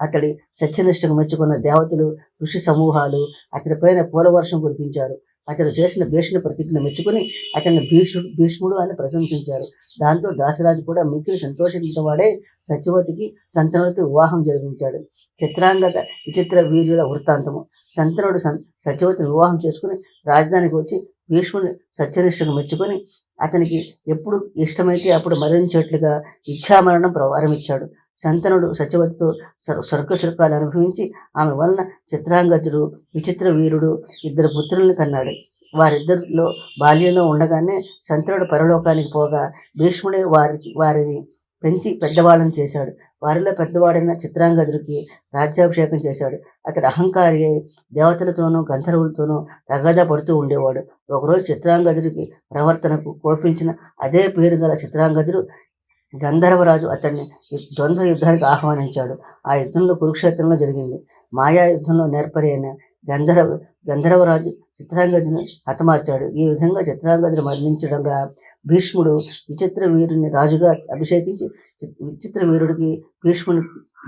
అతడి సత్యనిష్టకు మెచ్చుకున్న దేవతలు, ఋషి సమూహాలు అతడిపైన పూలవర్షం కురిపించారు. అతడు చేసిన భీషణ ప్రతిజ్ఞ మెచ్చుకుని అతన్ని భీష్ముడు అని ప్రశంసించారు. దాంతో దాసరాజు కూడా మిక్కిలి సంతోషించిన వాడే సత్యవతికి శంతనుడితో వివాహం జరిపించాడు. చిత్రాంగత విచిత్ర వీర్యుల వృత్తాంతము. శంతనుడు సత్యవతిని వివాహం చేసుకుని రాజధానికి వచ్చి భీష్ముని సత్యనిష్టకు మెచ్చుకొని అతనికి ఎప్పుడు ఇష్టమైతే అప్పుడు మరణించేట్లుగా ఇచ్ఛామరణం ప్రారంభించాడు. శంతనుడు సత్యవతితో స్వర్గసుఖాలు అనుభవించి ఆమె వలన చిత్రాంగతుడు, విచిత్ర వీరుడు ఇద్దరు పుత్రుల్ని కన్నాడు. వారిద్దరిలో బాల్యంలో ఉండగానే శంతనుడు పరలోకానికి పోగా భీష్ముడే వారిని పెంచి పెద్దవాళ్ళని చేశాడు. వారిలో పెద్దవాడైన చిత్రాంగదుడికి రాజ్యాభిషేకం చేశాడు. అతడు అహంకారి అయి దేవతలతోనూ గంధర్వులతోనూ తగాదా పడుతూ ఉండేవాడు. ఒకరోజు చిత్రాంగదుడికి ప్రవర్తనకు కోపించిన అదే పేరు గల చిత్రాంగదుడు గంధర్వరాజు అతన్ని ద్వంద్వ యుద్ధానికి ఆహ్వానించాడు. ఆ యుద్ధంలో కురుక్షేత్రంలో జరిగింది. మాయా యుద్ధంలో నేర్పరి అయిన గంధర్వరాజు చిత్రాంగదుని హతమార్చాడు. ఈ విధంగా చిత్రాంగదుడు మరణించడంగా భీష్ముడు విచిత్ర వీరుని రాజుగా అభిషేకించి విచిత్ర వీరుడికి భీష్ముని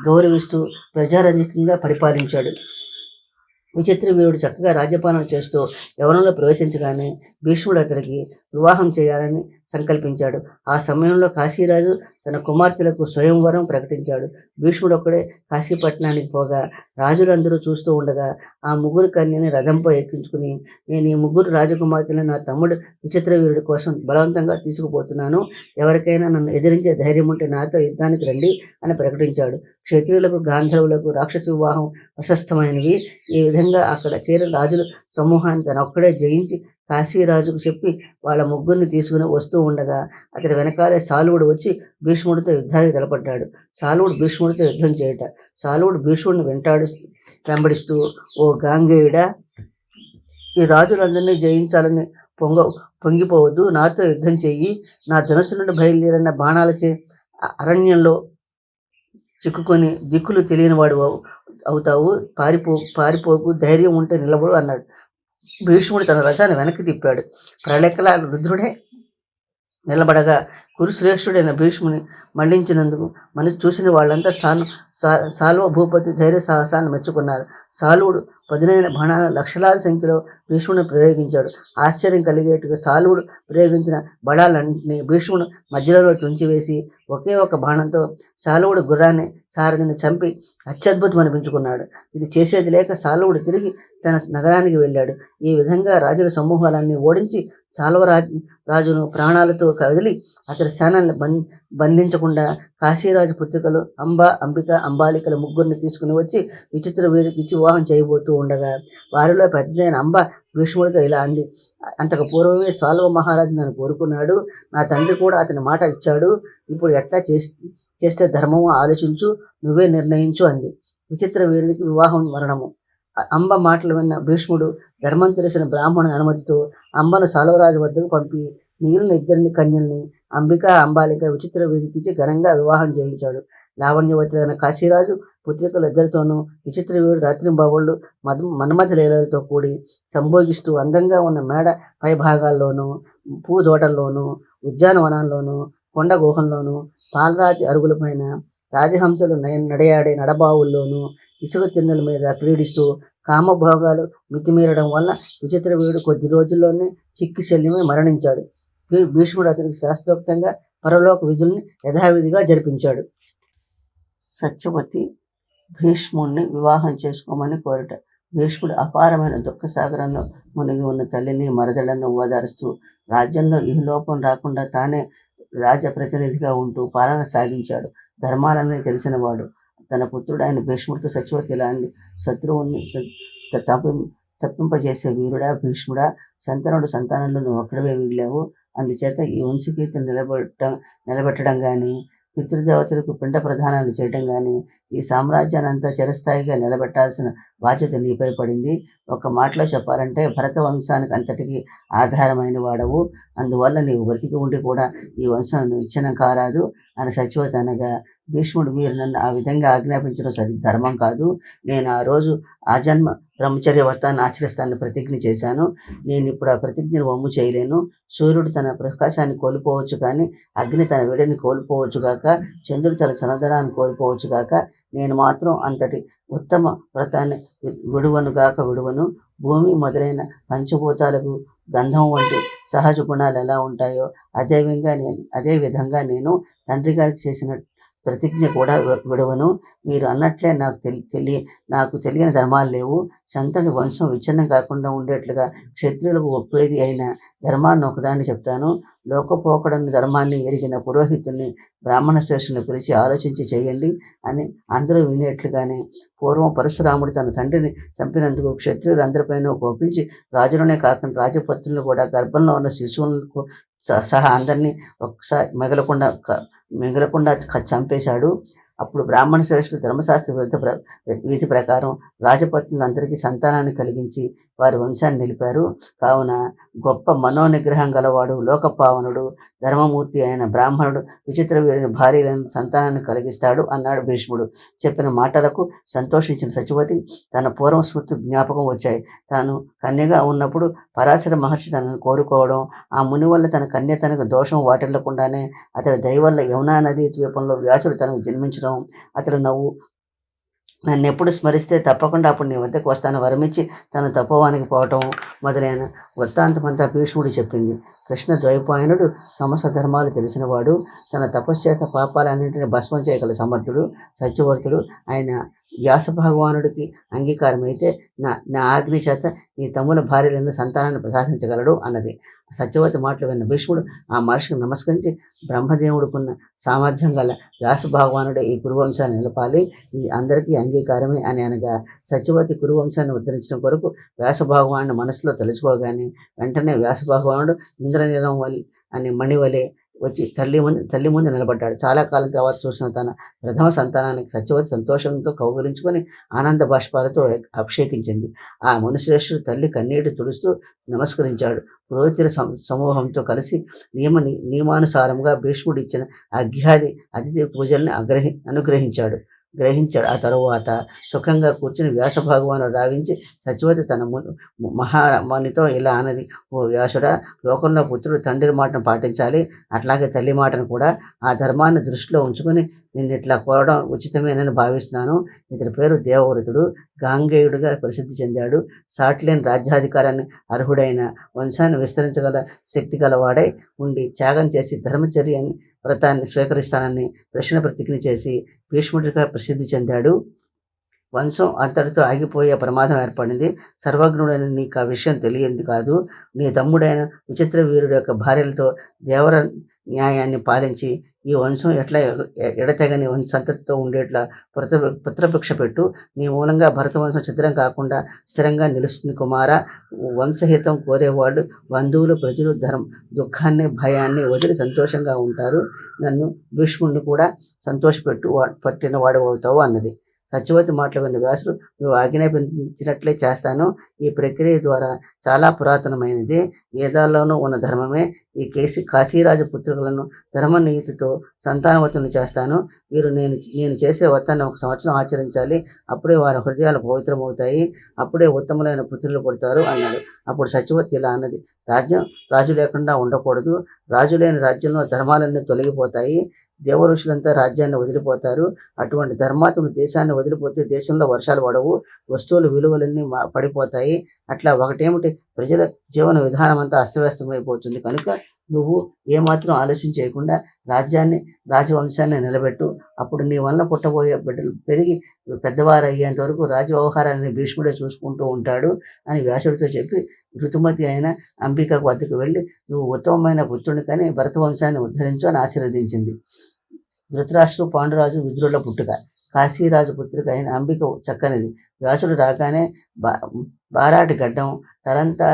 గౌరవిస్తూ ప్రజారంజకంగా పరిపాలించాడు. విచిత్ర వీరుడు చక్కగా రాజ్యపాలన చేస్తూ యవనంలో ప్రవేశించగానే భీష్ముడు అతడికి వివాహం చేయాలని సంకల్పించాడు. ఆ సమయంలో కాశీరాజు తన కుమార్తెలకు స్వయంవరం ప్రకటించాడు. భీష్ముడు ఒక్కడే కాశీపట్నానికి పోగా రాజులందరూ చూస్తూ ఉండగా ఆ ముగ్గురు కన్యని రథంపై ఎక్కించుకుని, నేను ఈ ముగ్గురు రాజకుమార్తెలను నా తమ్ముడు విచిత్ర వీరుడి కోసం బలవంతంగా తీసుకుపోతున్నాను. ఎవరికైనా నన్ను ఎదిరించే ధైర్యం ఉంటే నాతో యుద్ధానికి రండి అని ప్రకటించాడు. క్షత్రియులకు, గాంధర్వులకు రాక్షస వివాహం ప్రశస్తమైనవి. ఈ విధంగా అక్కడ చేరిన రాజుల సమూహాన్ని తన ఒక్కడే జయించి కాశీరాజుకు చెప్పి వాళ్ళ ముగ్గురిని తీసుకుని వస్తూ ఉండగా అతడి వెనకాలే సాలువుడు వచ్చి భీష్ముడితో యుద్ధానికి తలపడ్డాడు. సాలువుడు భీష్ముడితో యుద్ధం చేయట. సాలువుడు భీష్ముడిని వెంబడిస్తూ, ఓ గాంగేయుడా, ఈ రాజులందరినీ జయించాలని పొంగిపోవద్దు, నాతో యుద్ధం చెయ్యి. నా ధనుసు నుండి బయలుదేరిన బాణాలచే అరణ్యంలో చిక్కుకొని దిక్కులు తెలియని వాడు అవుతావు. పారిపోకు, ధైర్యం ఉంటే నిలబడు అన్నాడు. భీష్ముడు తన రథాన్ని వెనక్కి తిప్పాడు. ప్రళయకల రుద్రుడే నిలబడగా కురుశ్రేష్ఠుడైన భీష్ముని మండించినందుకు చూసిన వాళ్ళంతా సాల్వ భూపతి ధైర్య సాహసాన్ని మెచ్చుకున్నారు. సాలువుడు పదునైన బాణాలను లక్షలాది సంఖ్యలో భీష్ముడిని ప్రయోగించాడు. ఆశ్చర్యం కలిగేట్టుగా సాలువుడు ప్రయోగించిన బళాలన్నింటినీ భీష్ముడు మధ్యలో తుంచివేసి ఒకే ఒక బాణంతో సాలువుడు గుర్రాన్ని సారథిని చంపి అత్యద్భుతం అనిపించుకున్నాడు. ఇది చేసేది లేక సాలువుడు తిరిగి తన నగరానికి వెళ్ళాడు. ఈ విధంగా రాజుల సమూహాలన్నీ ఓడించి రాజును ప్రాణాలతో కదిలి అతని అతడి స్థానాన్ని బంధించకుండా కాశీరాజు పుత్రికలు అంబ, అంబిక, అంబాలికల ముగ్గురిని తీసుకుని వచ్చి విచిత్ర వీడికి ఇచ్చి వివాహం చేయబోతూ ఉండగా వారిలో పెద్దదైన అంబ భీష్ముడితో ఇలా అంది. అంతకు పూర్వమే సాల్వ మహారాజు నన్ను కోరుకున్నాడు. నా తండ్రి కూడా అతని మాట ఇచ్చాడు. ఇప్పుడు ఎట్లా చేస్తే ధర్మమో ఆలోచించు, నువ్వే నిర్ణయించు అంది. విచిత్ర వీరుడికి వివాహం మరణము. అంబ మాటలు విన్న భీష్ముడు ధర్మం తెలిసిన బ్రాహ్మణుని అనుమతితో అంబను సాల్వరాజు వద్దకు పంపి మిగిలిన ఇద్దరిని కన్యల్ని అంబిక, అంబాలిక విచిత్ర వీరికి ఘనంగా వివాహం చేయించాడు. లావణ్యవతి అయిన కాశీరాజు పుత్రికలు ఇద్దరితోనూ విచిత్ర వీరుడు రాత్రింబావుళ్ళు మన్మథ లీలలతో కూడి సంభోగిస్తూ అందంగా ఉన్న మేడ పై భాగాల్లోనూ, పూదోటల్లోనూ, ఉద్యానవనాల్లోనూ, కొండ గుహల్లోనూ, పాలరాతి అరుగులపైన రాజహంసలు నడయాడే నడబావుల్లోనూ, ఇసుక తిన్నెల మీద క్రీడిస్తూ కామభోగాలు మితిమీరడం వల్ల విచిత్ర వీరుడు కొద్ది రోజుల్లోనే చిక్కి శల్యమై మరణించాడు. భీష్ముడు అతనికి శాస్త్రోక్తంగా పరలోక విధుల్ని యథావిధిగా జరిపించాడు. సత్యవతి భీష్ముడిని వివాహం చేసుకోమని కోరట. భీష్ముడు అపారమైన దుఃఖసాగరంలో మునిగి ఉన్న తల్లిని, మరదలను ఓదారుస్తూ రాజ్యంలో ఈ లోపం రాకుండా తానే రాజప్రతినిధిగా ఉంటూ పాలన సాగించాడు. ధర్మాలన్నీ తెలిసినవాడు. తన పుత్రుడు ఆయన భీష్ముడితో సత్యవతి ఇలా అంది. శత్రువుని తప్పింపజేసే వీరుడా భీష్ముడా, సంతానంలో నువ్వు ఒక్కడవే మిగిలావు. అందుచేత ఈ వంశకీర్తిని నిలబెట్టడం కానీ, పితృదేవతలకు పిండ ప్రదానాలు చేయడం కానీ, ఈ సామ్రాజ్యాన్ని అంతా చిరస్థాయిగా నిలబెట్టాల్సిన బాధ్యత నీపై పడింది. ఒక మాటలో చెప్పాలంటే భరత వంశానికి అంతటికీ ఆధారమైన వాడవు. అందువల్ల నీవు బ్రతికి ఉండి కూడా ఈ వంశం విచ్ఛిన్నం కారాదు అని సత్యవతి అనగా, భీష్ముడు మీరు నన్ను ఆ విధంగా ఆజ్ఞాపించడం ధర్మం కాదు. నేను ఆ రోజు ఆజన్మ బ్రహ్మచర్య వ్రతాన్ని ఆచరిస్తానని ప్రతిజ్ఞ చేశాను. నేను ఇప్పుడు ఆ ప్రతిజ్ఞను వమ్ము చేయలేను. సూర్యుడు తన ప్రకాశాన్ని కోల్పోవచ్చు కానీ అగ్ని తన వేడిని కోల్పోవచ్చు గాక, చంద్రుడు తన చందనాన్ని కోల్పోవచ్చు గాక, నేను మాత్రం అంతటి ఉత్తమ వ్రతాన్ని విడువను. భూమి మొదలైన పంచభూతాలకు గంధం వంటి సహజ గుణాలు ఎలా ఉంటాయో అదే విధంగా నేను తండ్రి గారికి చేసిన ప్రతిజ్ఞ కూడా విడవను. మీరు అన్నట్లే నాకు తెలియని ధర్మాలు లేవు. శంతనుడి వంశం విచ్ఛిన్నం కాకుండా ఉండేట్లుగా క్షత్రియులకు ఒప్పేది అయిన ధర్మాన్ని ఒకదాన్ని చెప్తాను. లోకపోకడని ధర్మాన్ని ఎరిగిన పురోహితుల్ని, బ్రాహ్మణ శ్రేష్ఠుని పిలిచి ఆలోచించి చేయండి అని అందరూ వినేట్లుగానే పూర్వం పరశురాముడు తన తండ్రిని చంపినందుకు క్షత్రియులందరిపైన కోపించి రాజులనే కాకుండా రాజపత్రులను కూడా గర్భంలో ఉన్న శిశువులకు సహా అందరినీ ఒకసారి మిగలకుండా చంపేశాడు. అప్పుడు బ్రాహ్మణ శ్రేష్ఠులు ధర్మశాస్త్ర విధి ప్రకారం రాజపత్నులందరికీ సంతానాన్ని కలిగించి వారి వంశాన్ని నిలిపారు. కావున గొప్ప మనోనిగ్రహం గలవాడు, లోకపావనుడు, ధర్మమూర్తి అయిన బ్రాహ్మణుడు విచిత్ర వీరిని భార్యలను సంతానాన్ని కలిగిస్తాడు అన్నాడు భీష్ముడు. చెప్పిన మాటలకు సంతోషించిన సత్యవతి తన పూర్వ స్మృతి జ్ఞాపకం వచ్చాయి. తాను కన్యగా ఉన్నప్పుడు పరాశర మహర్షి తనను కోరుకోవడం, ఆ ముని వల్ల తన కన్య తనకు దోషం వాటిల్లకుండానే అతడి దయ వల్ల యమునా నదీ ద్వీపంలో వ్యాసుడు తనకు జన్మించడం, అతడు నన్ను ఎప్పుడు స్మరిస్తే తప్పకుండా అప్పుడు నీ వద్దకు వస్తాను వరమిచ్చి తన తపోవానికి పోవటం మొదలైన వృత్తాంతమంతా భీష్ముడు చెప్పింది. కృష్ణ ద్వైపాయనుడు సమస్త ధర్మాలు తెలిసినవాడు. తన తపశ్చేత పాపాలన్నింటినీ భస్మం చేయగల సమర్థుడు, సత్యవర్తుడు ఆయన వ్యాస భగవానుడికి అంగీకారమైతే నా ఆజ్ఞ చేత నీ తమ్ముల భార్యలందు సంతానాన్ని ప్రసాదించగలడు అన్నది. సత్యవతి మాటలు విన్న భీష్ముడు ఆ మహర్షికి నమస్కరించి బ్రహ్మదేవుడుకున్న సామర్థ్యం గల వ్యాస భగవానుడే ఈ కురువంశాన్ని నిలపాలి, ఇది అందరికీ అంగీకారమే అని అనగా సత్యవతి కురువంశాన్ని ఉద్ధరించడం కొరకు వ్యాస భగవానుడు మనసులో తలుచుకోగానే వెంటనే వ్యాస భగవానుడు ఇంద్రనీలం అని మణివలే వచ్చి తల్లి ముందు నిలబడ్డాడు. చాలా కాలం తర్వాత చూసిన తన ప్రథమ సంతానానికి సత్యవతి సంతోషంతో కౌగిలించుకొని ఆనంద బాష్పాలతో అభిషేకించింది. ఆ మునిశ్రేష్ఠుడు తల్లి కన్నీటి తుడుస్తూ నమస్కరించాడు. పురోహితుల సమూహంతో కలిసి నియమానుసారంగా భీష్ముడు ఇచ్చిన అఘ్యాది అతిథి పూజల్ని అనుగ్రహించాడు. ఆ తరువాత సుఖంగా కూర్చుని వ్యాస భగవానుడు రావించి సత్యవతి తన మహామణితో ఇలా అన్నది. ఓ వ్యాసుడా, లోకంలో పుత్రుడు తండ్రి మాటను పాటించాలి, అట్లాగే తల్లి మాటను కూడా. ఆ ధర్మాన్ని దృష్టిలో ఉంచుకొని నిన్ను ఇట్లా కోరడం ఉచితమేనని భావిస్తున్నాను. ఇతని పేరు దేవవ్రతుడు, గాంగేయుడుగా ప్రసిద్ధి చెందాడు. సాటిలేని రాజ్యాధికారాన్ని అర్హుడైన, వంశాన్ని విస్తరించగల శక్తి గలవాడై ఉండి త్యాగం చేసి ధర్మచర్యని వ్రతాన్ని స్వీకరిస్తానని ప్రశ్న ప్రతిజ్ఞ చేసి భీష్ముడిగా ప్రసిద్ధి చెందాడు. వంశం అంతటితో ఆగిపోయే ప్రమాదం ఏర్పడింది. సర్వజ్ఞుడైన నీకు ఆ విషయం తెలియంది కాదు. నీ తమ్ముడైన విచిత్ర వీరుడు యొక్క భార్యలతో న్యాయాన్ని పాలించి ఈ వంశం ఎట్లా ఎడతెగని సంతతితో ఉండేట్లా పుత్రభిక్ష పెట్టు. నీ మూలంగా భరతవంశం ఛిద్రం కాకుండా స్థిరంగా నిలుస్తుంది కుమార. వంశహితం కోరేవాళ్ళు బంధువులు ప్రజలు దుఃఖాన్ని భయాన్ని వదిలి సంతోషంగా ఉంటారు. నన్ను భీష్ముడిని కూడా సంతోషపెట్టు పట్టిన వాడు అవుతావు అన్నది. సత్యవతి మాటలు విన్న వ్యాసుడు, నువ్వు ఆజ్ఞాపించినట్లే చేస్తాను. ఈ ప్రక్రియ ద్వారా చాలా పురాతనమైనది, వేదాల్లోనూ ఉన్న ధర్మమే. ఈ కాశీరాజు పుత్రులను ధర్మనీతితో సంతానవతులను చేస్తాను. వీరు నేను చేసే వ్రతాన్ని 1 సంవత్సరం ఆచరించాలి. అప్పుడే వారి హృదయాలు పవిత్రమవుతాయి. అప్పుడే ఉత్తములైన పుత్రులు పుడతారు అన్నాడు. అప్పుడు సత్యవతి ఇలా అన్నది, రాజు లేకుండా ఉండకూడదు. రాజు లేని రాజ్యంలో ధర్మాలన్నీ తొలగిపోతాయి. దేవఋషులంతా రాజ్యాన్ని వదిలిపోతారు. అటువంటి ధర్మాత్ములు దేశాన్ని వదిలిపోతే దేశంలో వర్షాలు పడవు, వస్తువుల విలువలన్నీ పడిపోతాయి. అట్లా ఒకటేమిటి, ప్రజల జీవన విధానం అంతా అస్తవ్యస్తమైపోతుంది. కనుక నువ్వు ఏమాత్రం ఆలస్యం చేయకుండా రాజవంశాన్ని నిలబెట్టు. అప్పుడు నీ వల్ల పుట్టబోయే బిడ్డలు పెరిగి పెద్దవారు అయ్యేంత వరకు రాజ వ్యవహారాన్ని భీష్ముడే చూసుకుంటూ ఉంటాడు అని వ్యాసుడితో చెప్పి, ఋతుమతి అయిన అంబిక వద్దకు వెళ్ళి, నువ్వు ఉత్తమమైన పుత్రుని కానీ భరతవంశాన్ని ఉద్ధరించు అని ఆశీర్వదించింది. ధృతరాష్ట్రుడు పాండురాజు విదురుల పుట్టుక. కాశీరాజు పుత్రిక అయిన అంబిక చక్కనిది. వ్యాసుడు రాగానే బారాటి గడ్డం, తలంతా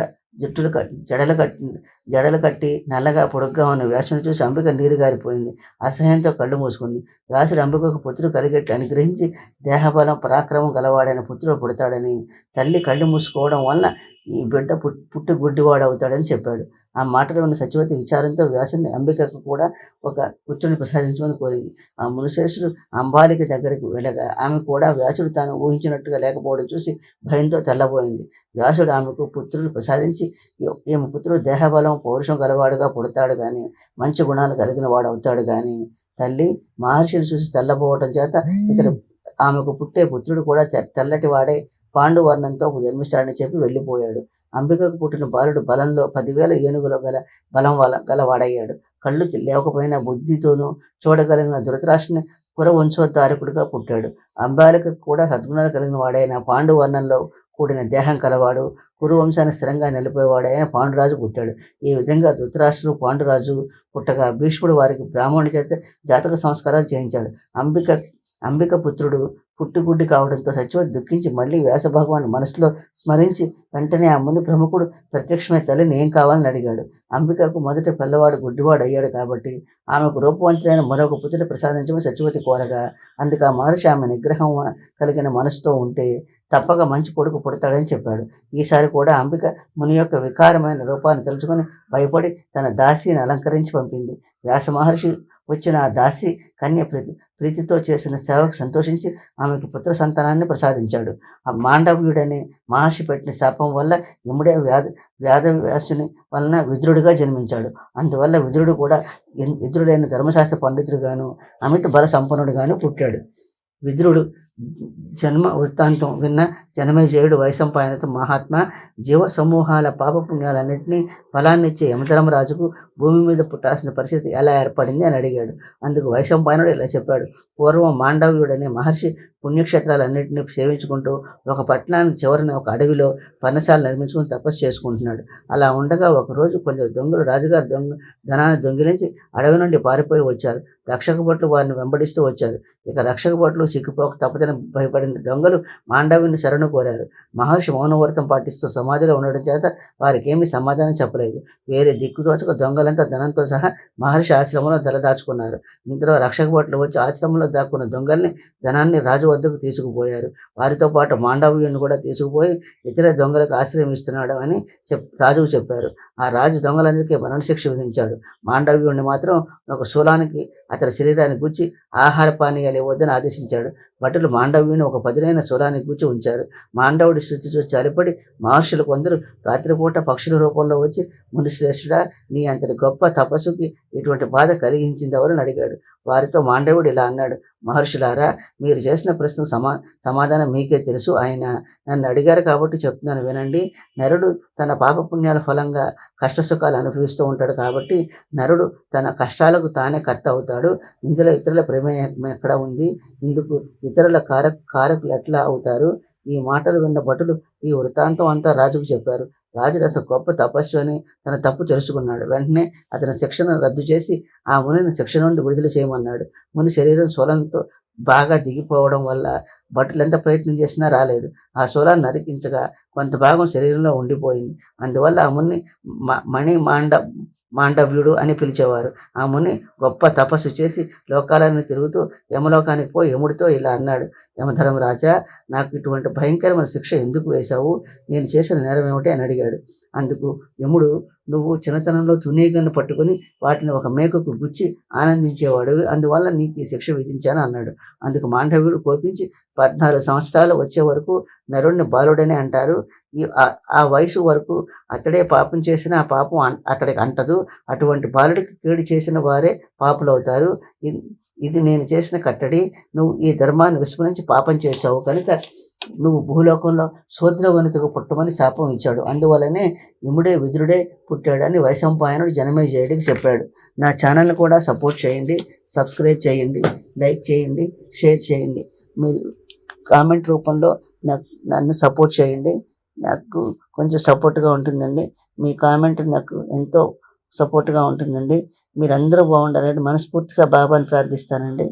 జడలు కట్టి నల్లగా పొడుగ్గా ఉన్న వ్యాసుని చూసి అంబిక నీరు గారిపోయింది. అసహ్యంతో కళ్ళు మూసుకుంది. వ్యాసుడు అంబికకు పుత్రుడు కలిగెట్టి అనుగ్రహించి దేహబలం పరాక్రమం గలవాడైన పుత్రుడు పుడతాడని, తల్లి కళ్ళు మూసుకోవడం వల్ల ఈ బిడ్డ పుట్టి గుడ్డివాడు అవుతాడని చెప్పాడు. ఆ మాటలో ఉన్న సత్యవతి విచారంతో వ్యాసుని అంబికకు కూడా ఒక పుత్రుని ప్రసాదించమని కోరింది. ఆ మునిశేషుడు అంబాలిక దగ్గరికి వెళ్ళగా ఆమె కూడా వ్యాసుడు తాను ఊహించినట్టుగా లేకపోవడం చూసి భయంతో తెల్లబోయింది. వ్యాసుడు ఆమెకు పుత్రుడు ప్రసాదించి, ఈమె పుత్రుడు దేహబలం పౌరుషం గలవాడుగా పుడతాడు కానీ మంచి గుణాలు కలిగిన వాడు అవుతాడు కానీ, తల్లి మహర్షిని చూసి తెల్లబోవటం చేత ఇక్కడ ఆమెకు పుట్టే పుత్రుడు కూడా తెల్లటి వాడే పాండువర్ణంతో జన్మిస్తాడని చెప్పి వెళ్ళిపోయాడు. అంబికకు పుట్టిన బాలుడు బలంలో 10,000 ఏనుగుల గలవాడయ్యాడు. కళ్ళు లేకపోయినా బుద్ధితోనూ చూడగలిగిన ధృతరాష్ట్రుని పురవంశోద్ధారకుడిగా పుట్టాడు. అంబాలిక కూడా సద్గుణాలు కలిగిన వాడైన పాండువర్ణంలో కూడిన దేహం కలవాడు, కురువంశాన్ని స్థిరంగా నిలిపేవాడైన పాండురాజు పుట్టాడు. ఈ విధంగా ధృతరాష్ట్రుడు పాండురాజు పుట్టగా భీష్ముడు వారికి బ్రాహ్మణుడి చేత జాతక సంస్కారాలు చేయించాడు. అంబిక పుత్రుడు పుట్టుగుడ్డి కావడంతో సత్యవతి దుఃఖించి మళ్ళీ వ్యాసభగవాన్ మనసులో స్మరించి వెంటనే ఆ ముని ప్రముఖుడు ప్రత్యక్షమై తల్లిని ఏం కావాలని అడిగాడు. అంబికకు మొదట పిల్లవాడు గుడ్డివాడు అయ్యాడు కాబట్టి ఆమెకు రూపవంతులైన మరొక పుత్రుడు ప్రసాదించమని సత్యవతి కోరగా, అందుకు ఆ మహర్షి ఆమె నిగ్రహం కలిగిన మనసుతో ఉంటే తప్పక మంచి కొడుకు పుడతాడని చెప్పాడు. ఈసారి కూడా అంబిక ముని యొక్క వికారమైన రూపాన్ని తెలుసుకొని భయపడి తన దాసిని అలంకరించి పంపింది. వ్యాస మహర్షి వచ్చిన ఆ దాసి కన్య ప్రీతితో చేసిన సేవకు సంతోషించి ఆమెకు పుత్ర సంతానాన్ని ప్రసాదించాడు. ఆ మాండవ్యుడనే మహర్షి పెట్టిన శాపం వల్ల యముడే వ్యాధవ్యాసుని వలన విదురుడిగా జన్మించాడు. అందువల్ల విదురుడు కూడా విదురుడైన ధర్మశాస్త్ర పండితుడుగాను అమిత బల సంపన్నుడుగాను పుట్టాడు. విదురుడు జన్మ వృత్తాంతం విన్న జనమేజయుడు వైశంపాయనతో, మహాత్మా, జీవ సమూహాల పాపపుణ్యాలన్నింటినీ ఫలాన్నిచ్చే యమధర్మరాజుకు భూమి మీద పుట్టాల్సిన పరిస్థితి ఎలా ఏర్పడింది అని అడిగాడు. అందుకు వైశంపాయనుడు ఇలా చెప్పాడు. పూర్వం మాండవ్యుడనే మహర్షి పుణ్యక్షేత్రాలన్నింటినీ సేవించుకుంటూ ఒక పట్టణానికి చివరిన ఒక అడవిలో పర్ణశాల నిర్మించుకుని తపస్సు చేసుకుంటున్నాడు. అలా ఉండగా ఒకరోజు కొందరు దొంగలు రాజుగారి ధనాన్ని దొంగిలించి అడవి నుండి పారిపోయి వచ్చారు. రక్షక భటులు వారిని వెంబడిస్తూ వచ్చారు. ఇక రక్షక భటులు చిక్కుపోక తప్పదని భయపడిన దొంగలు మాండవ్యుని శరణు కోరారు. మహర్షి మౌనవ్రతం పాటిస్తూ సమాధిలో ఉండడం చేత వారికి ఏమీ సమాధానం చెప్పలేదు. వేరే దిక్కుదోచక దొంగలంతా ధనంతో సహా మహర్షి ఆశ్రమంలో దళదాచుకున్నారు. ఇంతలో రక్షక భటులు వచ్చి ఆశ్రమంలో దాక్కున్న దొంగల్ని ధనాన్ని రాజు వద్దకు తీసుకుపోయారు. వారితో పాటు మాండవ్యుని కూడా తీసుకుపోయి ఇతర దొంగలకు ఆశ్రయం ఇస్తున్నాడు అని రాజుకు చెప్పారు. ఆ రాజు దొంగలందరికీ మరణశిక్ష విధించాడు. మాండవ్యుడిని మాత్రం ఒక శూలానికి అతని శరీరాన్ని గుచ్చి ఆహార పానీయాలు ఇవ్వద్దని ఆదేశించాడు. భటులు మాండవ్యుని ఒక పదునైన శూలానికి గుచ్చి ఉంచారు. మాండవుడి స్థితి చూసి చలిపడి మహర్షులు కొందరు రాత్రిపూట పక్షుల రూపంలో వచ్చి, మునిశ్రేష్ఠుడా, నీ అంతటి గొప్ప తపస్సుకి ఇటువంటి బాధ కలిగించింది ఎవరని అడిగాడు. వారితో మాండవుడు ఇలా అన్నాడు. మహర్షులారా, మీరు చేసిన ప్రశ్న సమాధానం మీకే తెలుసు. ఆయన నన్ను అడిగారు కాబట్టి చెప్తున్నాను వినండి. నరుడు తన పాపపుణ్యాల ఫలంగా కష్టసుఖాలు అనుభవిస్తూ ఉంటాడు కాబట్టి నరుడు తన కష్టాలకు తానే కర్త అవుతాడు. ఇందులో ఇతరుల ప్రమేయం ఎక్కడ ఉంది? ఇందుకు ఇతరుల కారకులు ఎట్లా అవుతారు? ఈ మాటలు విన్న భటులు ఈ వృత్తాంతం అంతా రాజుకు చెప్పారు. రాజు అతను గొప్ప తపస్వి అని తన తప్పు తెలుసుకున్నాడు. వెంటనే అతని శిక్షను రద్దు చేసి ఆ మునిని శిక్ష నుండి విడుదల చేయమన్నాడు. ముని శరీరం శూలంతో బాగా దిగిపోవడం వల్ల భటులు ఎంత ప్రయత్నం చేసినా రాలేదు. ఆ శూలాన్ని నరికించగా కొంత భాగం శరీరంలో ఉండిపోయింది. అందువల్ల ఆ ముని మణి మాండవ్యుడు అని పిలిచేవారు. ఆ ముని గొప్ప తపస్సు చేసి లోకాలన్నీ తిరుగుతూ యమలోకానికి పోయి యముడితో ఇలా అన్నాడు: యమధర్మరాజా, నాకు ఇటువంటి భయంకరమైన శిక్ష ఎందుకు వేశావు? నేను చేసిన నేరం ఏమిటి అని అడిగాడు. అందుకు యముడు, నువ్వు చిన్నతనంలో తునీగలను పట్టుకుని వాటిని ఒక మేకకు గుచ్చి ఆనందించేవాడు, అందువల్ల నీకు ఈ శిక్ష విధించాను అన్నాడు. అందుకు మాండవ్యుడు కోపించి, 14 సంవత్సరాలు వచ్చే వరకు నరుణ్ణి బాలుడని అంటారు. ఆ వయసు వరకు అతడే పాపం చేసిన ఆ పాపం అతడికి అంటదు. అటువంటి బాలుడికి కీడు చేసిన వారే పాపులవుతారు. ఇది నేను చేసిన కట్టడి. నువ్వు ఈ ధర్మాన్ని విస్మరించి పాపం చేశావు కనుక నువ్వు భూలోకంలో శూద్ర వనితకు పుట్టమని శాపం ఇచ్చాడు. అందువల్లనే యముడే విదురుడే పుట్టాడని వైశంపాయనుడు జనమేజయుడికి చెప్పాడు. నా ఛానల్ని కూడా సపోర్ట్ చేయండి, సబ్స్క్రైబ్ చేయండి, లైక్ చేయండి, షేర్ చేయండి. మీరు కామెంట్ రూపంలో నన్ను సపోర్ట్ చేయండి. నాకు కొంచెం సపోర్ట్గా ఉంటుందండి. మీ కామెంట్ నాకు ఎంతో సపోర్ట్గా ఉంటుందండి. మీరందరూ బాగుండాలని మనస్ఫూర్తిగా బాబాని ప్రార్థిస్తానండి.